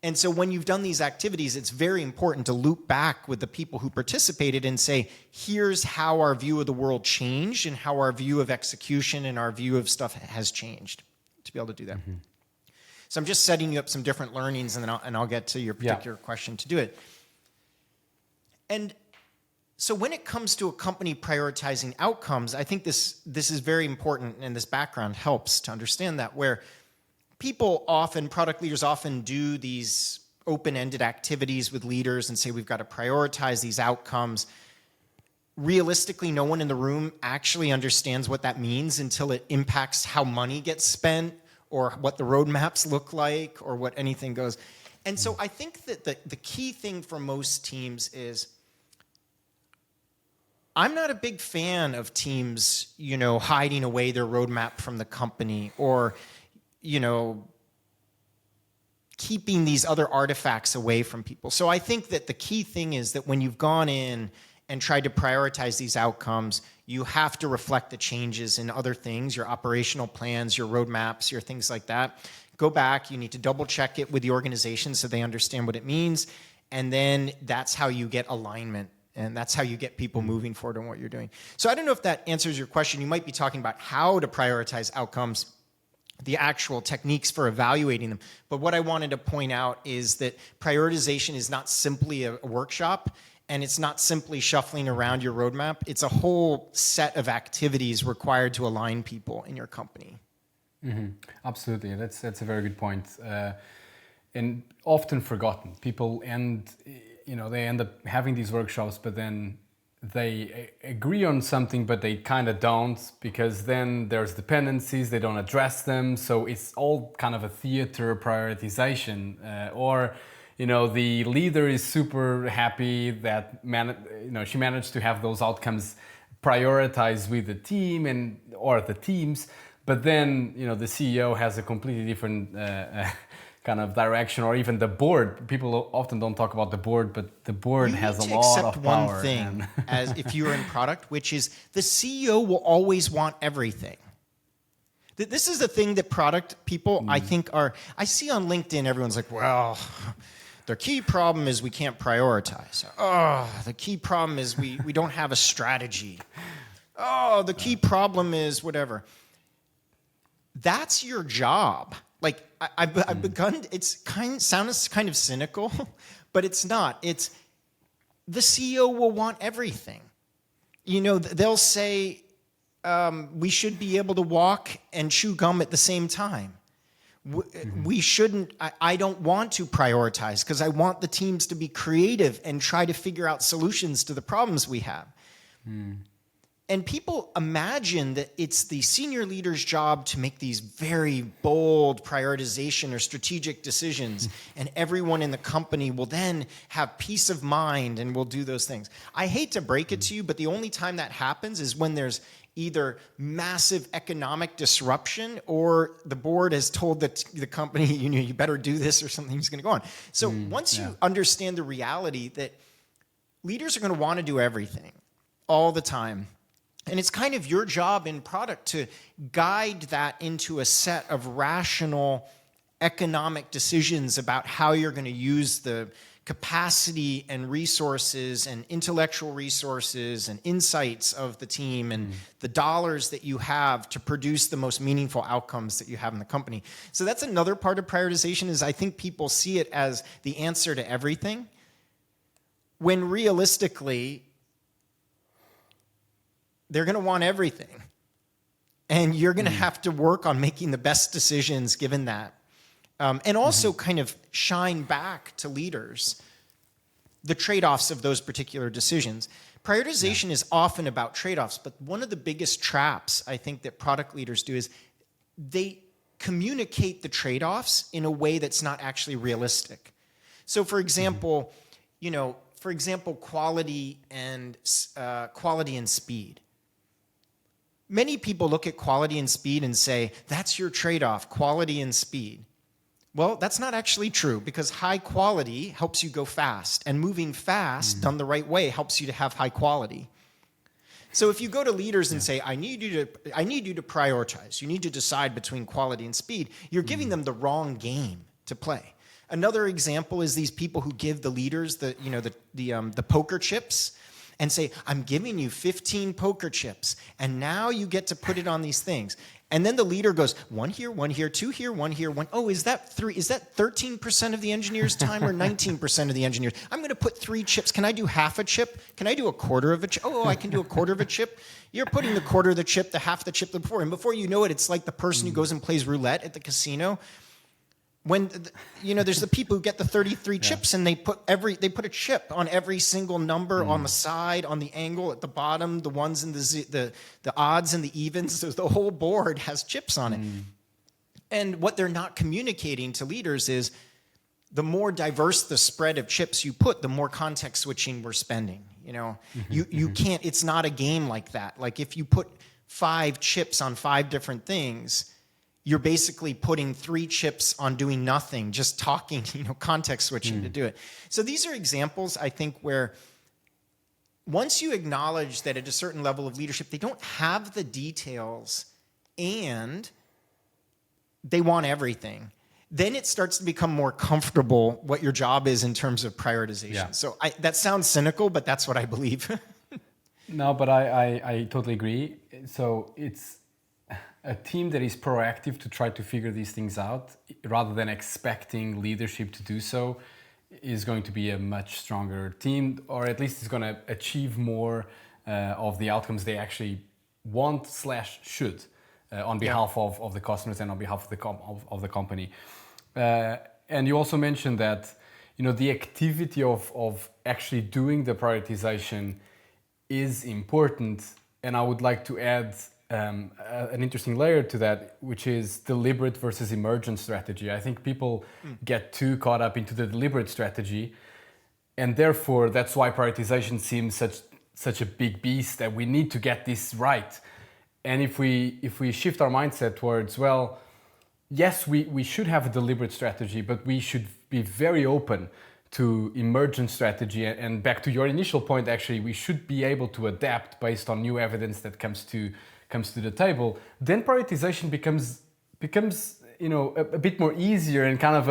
And so when you've done these activities, it's very important to loop back with the people who participated and say, here's how our view of the world changed and how our view of execution and our view of stuff has changed to be able to do that. So I'm just setting you up some different learnings and then I'll get to your particular question to do it. And so when it comes to a company prioritizing outcomes, I think this is very important and this background helps to understand that where product leaders often do these open-ended activities with leaders and say, we've got to prioritize these outcomes. Realistically, no one in the room actually understands what that means until it impacts how money gets spent or what the roadmaps look like or what anything goes. And so I think that the key thing for most teams is I'm not a big fan of teams, hiding away their roadmap from the company or keeping these other artifacts away from people. So I think that the key thing is that when you've gone in and tried to prioritize these outcomes, you have to reflect the changes in other things, your operational plans, your roadmaps, your things like that. Go back, you need to double check it with the organization so they understand what it means. And then that's how you get alignment. And that's how you get people moving forward on what you're doing. So I don't know if that answers your question. You might be talking about how to prioritize outcomes, the actual techniques for evaluating them. But what I wanted to point out is that prioritization is not simply a workshop, and it's not simply shuffling around your roadmap. It's a whole set of activities required to align people in your company. Absolutely, that's a very good point, and often forgotten. People they end up having these workshops, but then they agree on something, but they kind of don't, because then there's dependencies, they don't address them. So it's all kind of a theater prioritization, or the leader is super happy that she managed to have those outcomes prioritized with the team or the teams, but then the CEO has a completely different kind of direction, or even the board. People often don't talk about the board, but the board has a lot of power. One thing, as if you're in product, which is the CEO will always want everything. This is the thing that product people, I think, I see on LinkedIn, everyone's like, well, the key problem is we can't prioritize. Oh, the key problem is we don't have a strategy. Oh, the key problem is whatever. That's your job. Like, I've begun, sounds kind of cynical, but it's not. It's the CEO will want everything. They'll say we should be able to walk and chew gum at the same time. We shouldn't, I don't want to prioritize because I want the teams to be creative and try to figure out solutions to the problems we have. And people imagine that it's the senior leader's job to make these very bold prioritization or strategic decisions, and everyone in the company will then have peace of mind and will do those things. I hate to break it to you, but the only time that happens is when there's either massive economic disruption or the board has told the company, you better do this or something's going to go on. So once you understand the reality that leaders are going to want to do everything all the time, and it's kind of your job in product to guide that into a set of rational economic decisions about how you're going to use the capacity and resources and intellectual resources and insights of the team and the dollars that you have to produce the most meaningful outcomes that you have in the company. So that's another part of prioritization, is I think people see it as the answer to everything, when realistically, they're going to want everything. And you're going to have to work on making the best decisions given that. And also kind of shine back to leaders the trade-offs of those particular decisions. Prioritization is often about trade-offs, but one of the biggest traps I think that product leaders do is they communicate the trade-offs in a way that's not actually realistic. So for example, quality and speed. Many people look at quality and speed and say, that's your trade-off, quality and speed. Well, that's not actually true, because high quality helps you go fast, and moving fast done the right way helps you to have high quality. So if you go to leaders and say, I need you to prioritize, you need to decide between quality and speed, you're giving them the wrong game to play. Another example is these people who give the leaders the poker chips and say, I'm giving you 15 poker chips, and now you get to put it on these things. And then the leader goes, one here, two here, one here, one. Oh, is that 13% of the engineer's time or 19% of the engineers? I'm going to put 3 chips. Can I do half a chip? Can I do a quarter of a chip? Oh, I can do a quarter of a chip. You're putting the quarter of the chip, the half the chip before. And before you know it, it's like the person who goes and plays roulette at the casino. When there's the people who get the 33 chips, and they put a chip on every single number, on the side, on the angle, at the bottom, the ones and the odds and the evens. So the whole board has chips on it. And what they're not communicating to leaders is the more diverse the spread of chips you put, the more context switching we're spending. You can't. It's not a game like that. Like if you put 5 chips on 5 different things, you're basically putting 3 chips on doing nothing, just talking, context switching to do it. So these are examples, I think, where once you acknowledge that at a certain level of leadership, they don't have the details and they want everything, then it starts to become more comfortable what your job is in terms of prioritization. Yeah. So that sounds cynical, but that's what I believe. No, but I totally agree. So it's a team that is proactive to try to figure these things out rather than expecting leadership to do so is going to be a much stronger team, or at least is going to achieve more of the outcomes they actually want/should. on behalf of the customers and on behalf of of the company. And you also mentioned that the activity of actually doing the prioritization is important, and I would like to add an interesting layer to that, which is deliberate versus emergent strategy. I think people get too caught up into the deliberate strategy, and therefore that's why prioritization seems such a big beast that we need to get this right. And if we shift our mindset towards, well, yes, we should have a deliberate strategy, but we should be very open to emergent strategy. And back to your initial point, actually, we should be able to adapt based on new evidence that comes to the table. Then prioritization becomes a bit more easier and kind of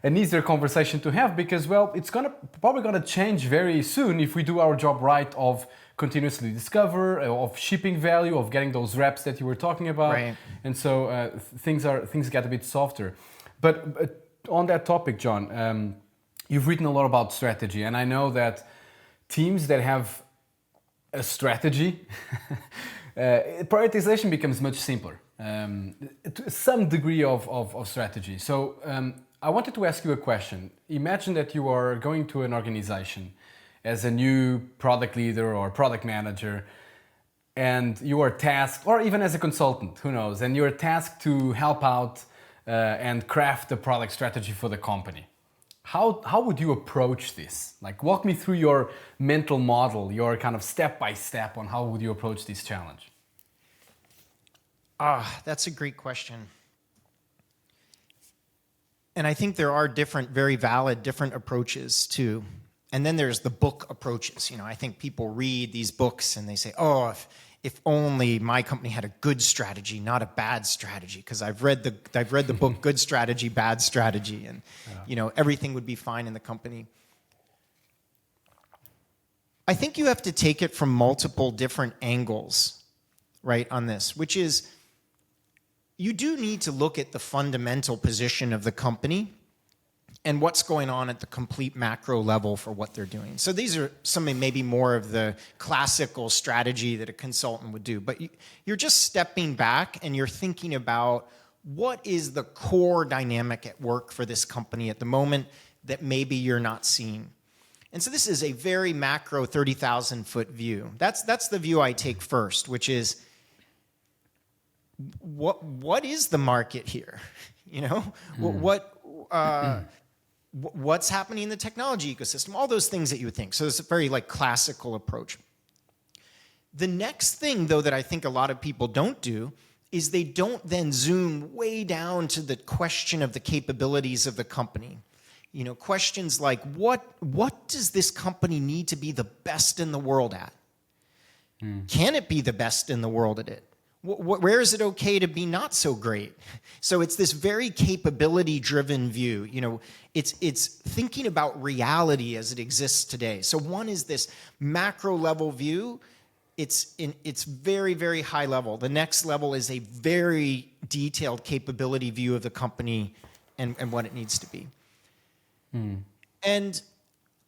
an easier conversation to have, because, well, it's probably gonna change very soon if we do our job right of continuously discover, of shipping value, of getting those reps that you were talking about. Right. And so things get a bit softer. But on that topic, John, you've written a lot about strategy, and I know that teams that have a strategy, prioritization becomes much simpler, to some degree of strategy. So I wanted to ask you a question. Imagine that you are going to an organization as a new product leader or product manager, and you are tasked, or even as a consultant, who knows, and you're tasked to help out and craft the product strategy for the company. How would you approach this? Like, walk me through your mental model, your kind of step-by-step on how would you approach this challenge? That's a great question. And I think there are very valid different approaches too. And then there's the book approaches. I think people read these books and they say, oh, if only my company had a good strategy, not a bad strategy, because I've read the book Good Strategy, Bad Strategy, and everything would be fine in the company. I think you have to take it from multiple different angles, right, on this, which is you do need to look at the fundamental position of the company and what's going on at the complete macro level for what they're doing. So these are something maybe more of the classical strategy that a consultant would do. But you're just stepping back and you're thinking about what is the core dynamic at work for this company at the moment that maybe you're not seeing. And so this is a very macro 30,000-foot view. That's the view I take first, which is what is the market here? What's happening in the technology ecosystem, all those things that you would think. So it's a very classical approach. The next thing, though, that I think a lot of people don't do is they don't then zoom way down to the question of the capabilities of the company. Questions like, what does this company need to be the best in the world at? Can it be the best in the world at it? Where is it okay to be not so great? So it's this very capability-driven view. It's thinking about reality as it exists today. So one is this macro-level view. It's very, very high level. The next level is a very detailed capability view of the company and what it needs to be. And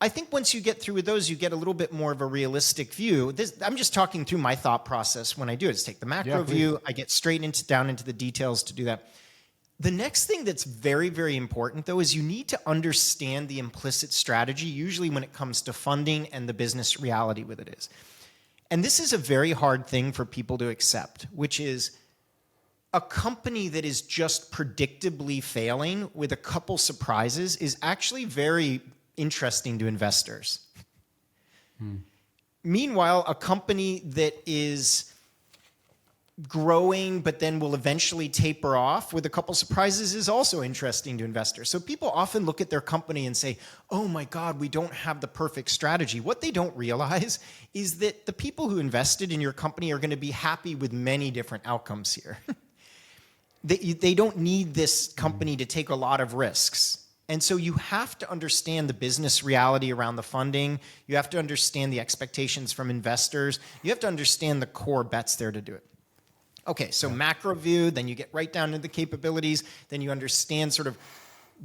I think once you get through with those, you get a little bit more of a realistic view. I'm just talking through my thought process when I do it. Just take the macro view. I get down into the details to do that. The next thing that's very, very important, though, is you need to understand the implicit strategy, usually when it comes to funding and the business reality with it is. And this is a very hard thing for people to accept, which is a company that is just predictably failing with a couple surprises is actually very interesting to investors. Meanwhile, a company that is growing but then will eventually taper off with a couple surprises is also interesting to investors. So people often look at their company and say, oh my God, we don't have the perfect strategy. What they don't realize is that the people who invested in your company are going to be happy with many different outcomes here. They don't need this company to take a lot of risks. And so you have to understand the business reality around the funding. You have to understand the expectations from investors. You have to understand the core bets there to do it. Okay, so macro view, then you get right down to the capabilities, then you understand sort of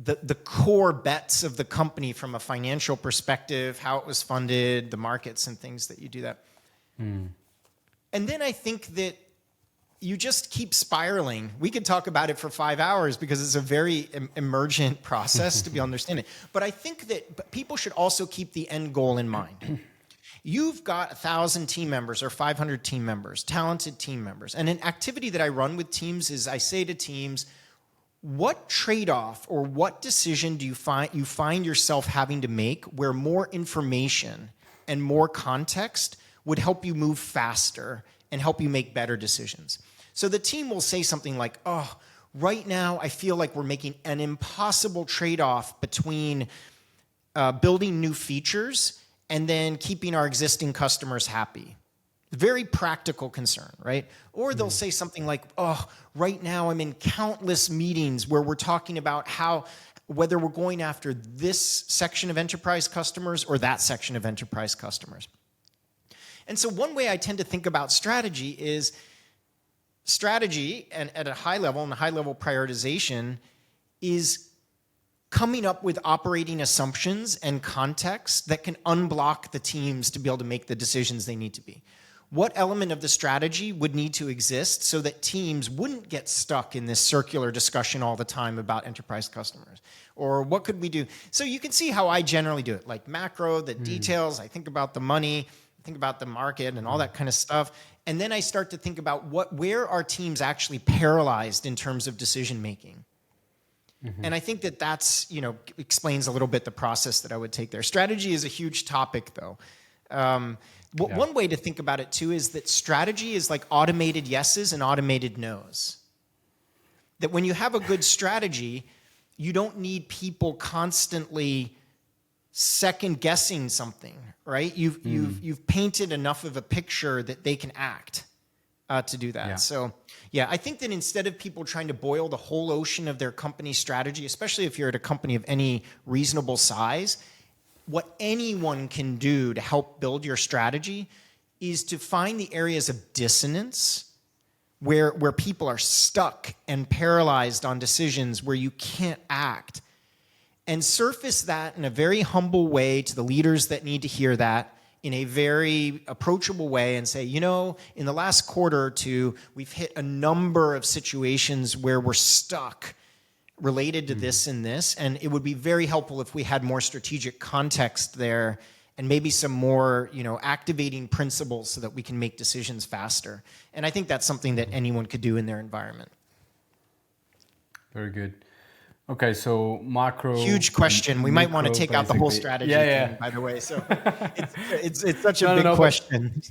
the core bets of the company from a financial perspective, how it was funded, the markets and things that you do that. And then I think that you just keep spiraling. We could talk about it for 5 hours because it's a very emergent process to be understanding. But I think that people should also keep the end goal in mind. You've got 1,000 team members or 500 team members, talented team members. And an activity that I run with teams is I say to teams, what trade-off or what decision do you find yourself having to make where more information and more context would help you move faster and help you make better decisions? So the team will say something like, oh, right now I feel like we're making an impossible trade-off between building new features and then keeping our existing customers happy. Very practical concern, right? Or they'll say something like, oh, right now I'm in countless meetings where we're talking about whether we're going after this section of enterprise customers or that section of enterprise customers. And so one way I tend to think about strategy is strategy, and at a high level, and a high level prioritization, is coming up with operating assumptions and context that can unblock the teams to be able to make the decisions they need to be. What element of the strategy would need to exist so that teams wouldn't get stuck in this circular discussion all the time about enterprise customers? Or what could we do? So you can see how I generally do it, like macro, the details, I think about the money, I think about the market and all that kind of stuff. And then I start to think about where are teams actually paralyzed in terms of decision making. And I think that's, explains a little bit the process that I would take there. Strategy is a huge topic, though. One way to think about it, too, is that strategy is like automated yeses and automated nos. That when you have a good strategy, you don't need people constantly second-guessing something, right? You've painted enough of a picture that they can act to do that. Yeah. So, I think that instead of people trying to boil the whole ocean of their company strategy, especially if you're at a company of any reasonable size, what anyone can do to help build your strategy is to find the areas of dissonance where people are stuck and paralyzed on decisions where you can't act, and surface that in a very humble way to the leaders that need to hear that in a very approachable way and say, in the last quarter or two, we've hit a number of situations where we're stuck related to this and this, and it would be very helpful if we had more strategic context there and maybe some more, activating principles so that we can make decisions faster. And I think that's something that anyone could do in their environment. Very good. Okay, so macro. Huge question. We might want to take out the whole strategy thing, by the way. So it's such a big question.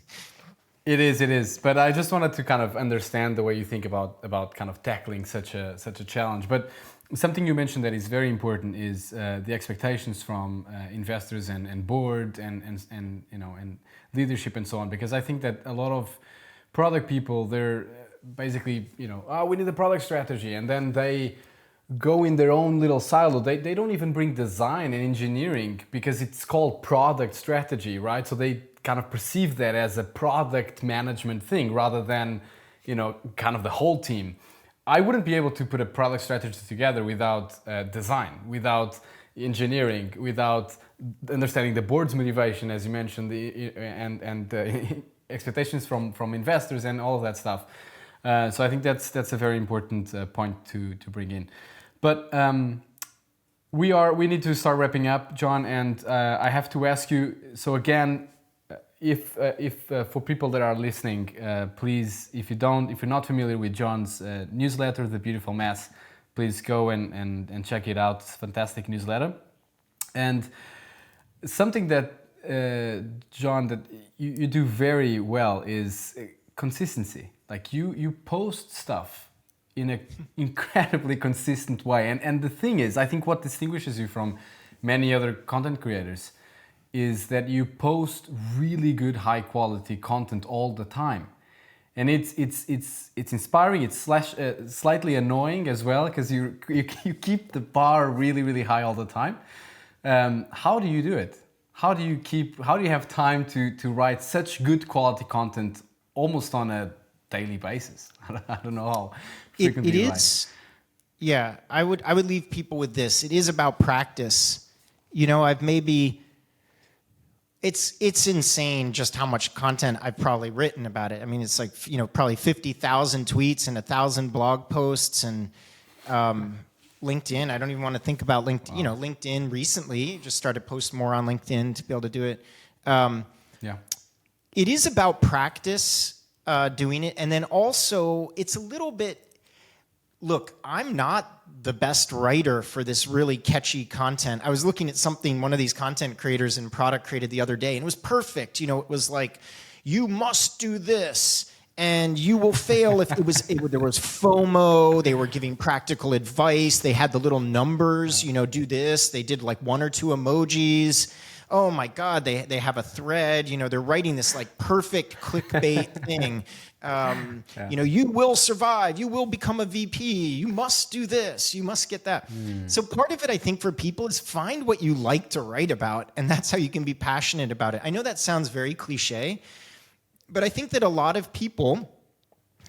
It is. But I just wanted to kind of understand the way you think about kind of tackling such a challenge. But something you mentioned that is very important is the expectations from investors and board and leadership and so on. Because I think that a lot of product people, they're basically we need a product strategy, and then they go in their own little silo. They don't even bring design and engineering because it's called product strategy, right? So they kind of perceive that as a product management thing rather than, kind of the whole team. I wouldn't be able to put a product strategy together without design, without engineering, without understanding the board's motivation, as you mentioned, and expectations from investors and all of that stuff. So I think that's a very important point to bring in. But we need to start wrapping up, John, and I have to ask you. So again, if for people that are listening, please, if you're not familiar with John's newsletter, The Beautiful Mess, please go and check it out. It's a fantastic newsletter. And something that John, that you do very well is consistency. Like you post stuff in an incredibly consistent way. And the thing is, I think what distinguishes you from many other content creators is that you post really good, high quality content all the time. And it's inspiring. It's slightly annoying as well, because you keep the bar really, really high all the time. How do you do it? How do you have time to write such good quality content almost on a daily basis? I don't know how frequently it is. Yeah, I would leave people with this. It is about practice. I've maybe It's insane just how much content I've probably written about it. I mean, it's like, probably 50,000 tweets and 1,000 blog posts and LinkedIn. I don't even want to think about LinkedIn. Wow. LinkedIn recently just started posting more on LinkedIn to be able to do it. Yeah. It is about practice doing it. And then also it's a little bit, look, I'm not the best writer for this really catchy content. I was looking at something one of these content creators in product created the other day, and it was perfect. It was like, you must do this and you will fail if there was FOMO. They were giving practical advice. They had the little numbers, do this. They did like 1 or 2 emojis. Oh my God, they have a thread. They're writing this like perfect clickbait thing. You will survive. You will become a VP. You must do this. You must get that. So part of it, I think, for people is find what you like to write about, and that's how you can be passionate about it. I know that sounds very cliche, but I think that a lot of people,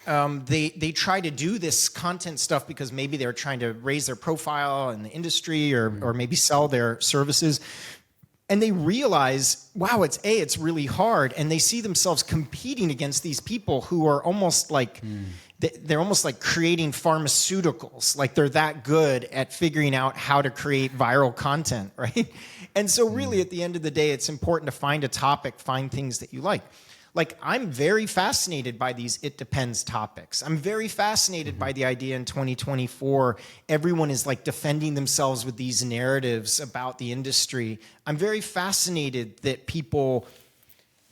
they try to do this content stuff because maybe they're trying to raise their profile in the industry or maybe sell their services. And they realize, wow, it's really hard. And they see themselves competing against these people who are almost like, they're almost like creating pharmaceuticals. Like they're that good at figuring out how to create viral content, right? And so really at the end of the day, it's important to find a topic, find things that you like. Like, I'm very fascinated by these it depends topics. I'm very fascinated by the idea in 2024, everyone is like defending themselves with these narratives about the industry. I'm very fascinated that people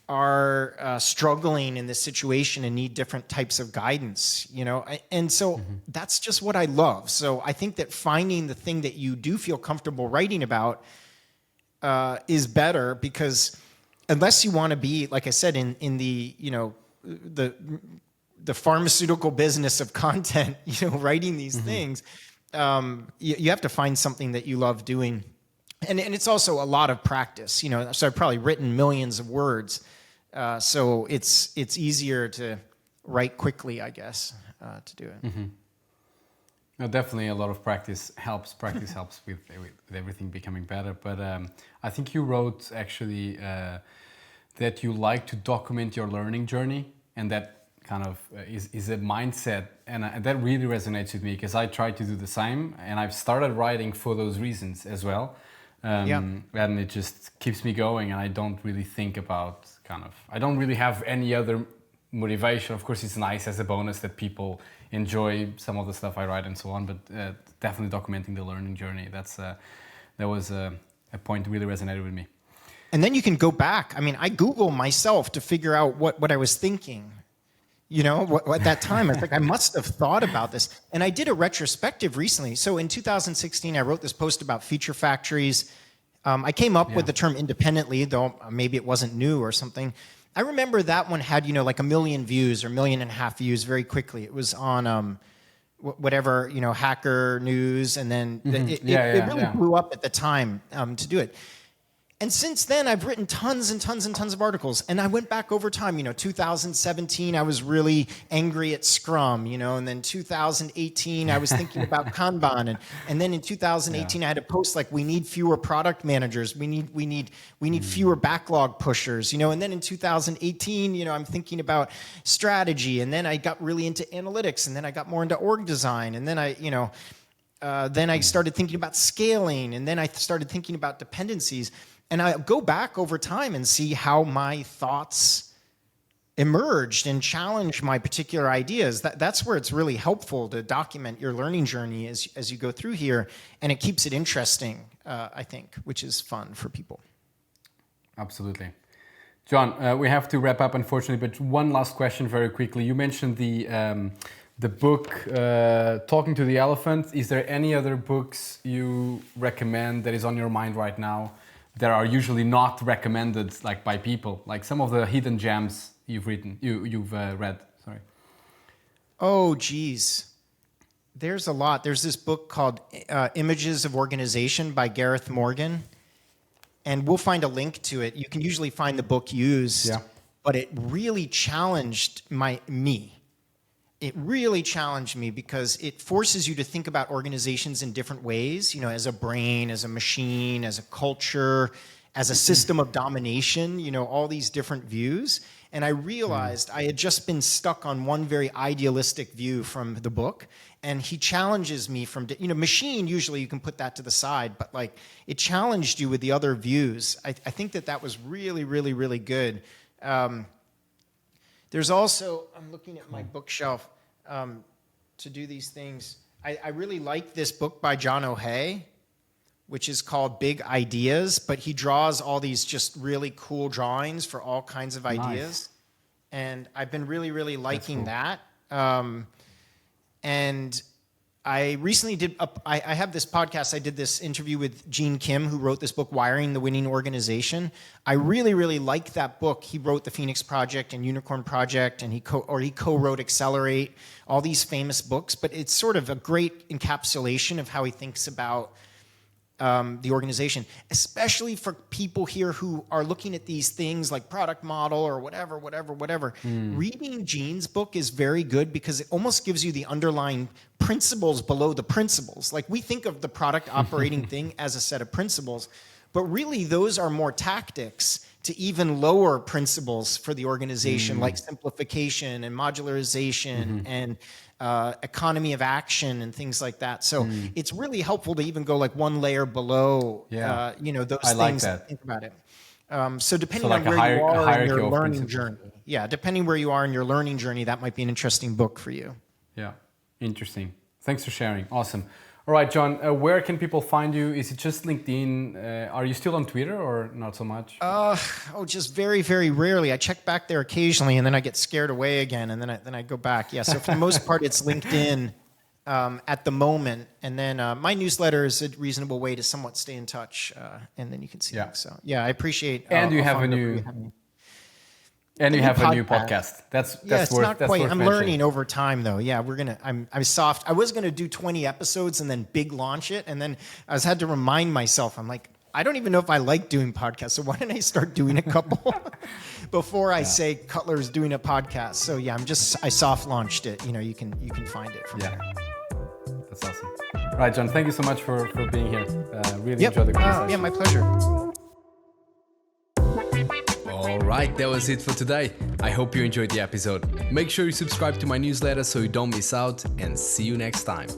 are struggling in this situation and need different types of guidance, And so that's just what I love. So I think that finding the thing that you do feel comfortable writing about is better, because unless you want to be, like I said, in the the pharmaceutical business of content, writing these things, you have to find something that you love doing, and it's also a lot of practice. So I've probably written millions of words, so it's easier to write quickly, I guess, to do it. No, definitely a lot of practice helps. Practice helps with everything becoming better. But I think you wrote actually that you like to document your learning journey, and that kind of is a mindset. And that really resonates with me, because I try to do the same, and I've started writing for those reasons as well. And it just keeps me going, and I don't really think about I don't really have any other motivation. Of course, it's nice as a bonus that people enjoy some of the stuff I write and so on, but definitely documenting the learning journey. That was a point that really resonated with me. And then you can go back. I mean, I Google myself to figure out what I was thinking. At that time, I was like, I must have thought about this. And I did a retrospective recently. So in 2016, I wrote this post about feature factories. I came up with the term independently, though maybe it wasn't new or something. I remember that one had, like 1 million views or 1.5 million views very quickly. It was on whatever, Hacker News, and then it really blew up at the time to do it. And since then, I've written tons and tons and tons of articles. And I went back over time. 2017, I was really angry at Scrum, and then 2018, I was thinking about Kanban. And then in 2018, I had a post like, we need fewer product managers. We need fewer backlog pushers, And then in 2018, I'm thinking about strategy. And then I got really into analytics. And then I got more into org design. And then I started thinking about scaling. And then I started thinking about dependencies. And I go back over time and see how my thoughts emerged and challenged my particular ideas. That's where it's really helpful to document your learning journey as you go through here. And it keeps it interesting, I think, which is fun for people. Absolutely. John, we have to wrap up, unfortunately, but one last question very quickly. You mentioned the book, Talking to the Elephant. Is there any other books you recommend that is on your mind right now that are usually not recommended by people, like some of the hidden gems you've read? Sorry. Oh, geez. There's a lot. There's this book called Images of Organization by Gareth Morgan, and we'll find a link to it. You can usually find the book used, but it really challenged me. It really challenged me because it forces you to think about organizations in different ways, as a brain, as a machine, as a culture, as a system of domination, you know, all these different views. And I realized I had just been stuck on one very idealistic view from the book. And he challenges me from, you know, machine, usually you can put that to the side, but like it challenged you with the other views. I think that was really, really, really good. There's also, I'm looking at my bookshelf to do these things. I really like this book by John O'Hay, which is called Big Ideas, but he draws all these just really cool drawings for all kinds of ideas. And I've been really, really liking that. And I recently I have this podcast, I did this interview with Gene Kim, who wrote this book, Wiring the Winning Organization. I really, really like that book. He wrote The Phoenix Project and Unicorn Project, and he co-wrote Accelerate, all these famous books, but it's sort of a great encapsulation of how he thinks about the organization, especially for people here who are looking at these things like product model or whatever. Reading Gene's book is very good because it almost gives you the underlying principles below the principles. Like we think of the product operating thing as a set of principles, but really those are more tactics to even lower principles for the organization, like simplification and modularization and economy of action and things like that. So it's really helpful to even go like one layer below, you know, those things. Like that. Think about it. So depending on where you are in your learning journey, depending where you are in your learning journey, that might be an interesting book for you. Yeah, interesting. Thanks for sharing. Awesome. All right, John, where can people find you? Is it just LinkedIn? Are you still on Twitter or not so much? Just very, very rarely. I check back there occasionally, and then I get scared away again, and then I go back. Yeah, so for the most part, it's LinkedIn at the moment. And then my newsletter is a reasonable way to somewhat stay in touch, and then you can see things. So, yeah, I appreciate and you have a new... And you have a new podcast. That's it's worth, not that's quite. worth I'm mentioning. learning over time, though. Yeah, I'm soft. I was gonna do 20 episodes and then big launch it, and then I had to remind myself. I'm like, I don't even know if I like doing podcasts. So why don't I start doing a couple before I say Cutler's doing a podcast? So yeah, I soft launched it. You know, you can find it from there. That's awesome. All right, John. Thank you so much for being here. Really enjoyed the conversation. Yeah, my pleasure. All right, that was it for today. I hope you enjoyed the episode. Make sure you subscribe to my newsletter so you don't miss out, and see you next time.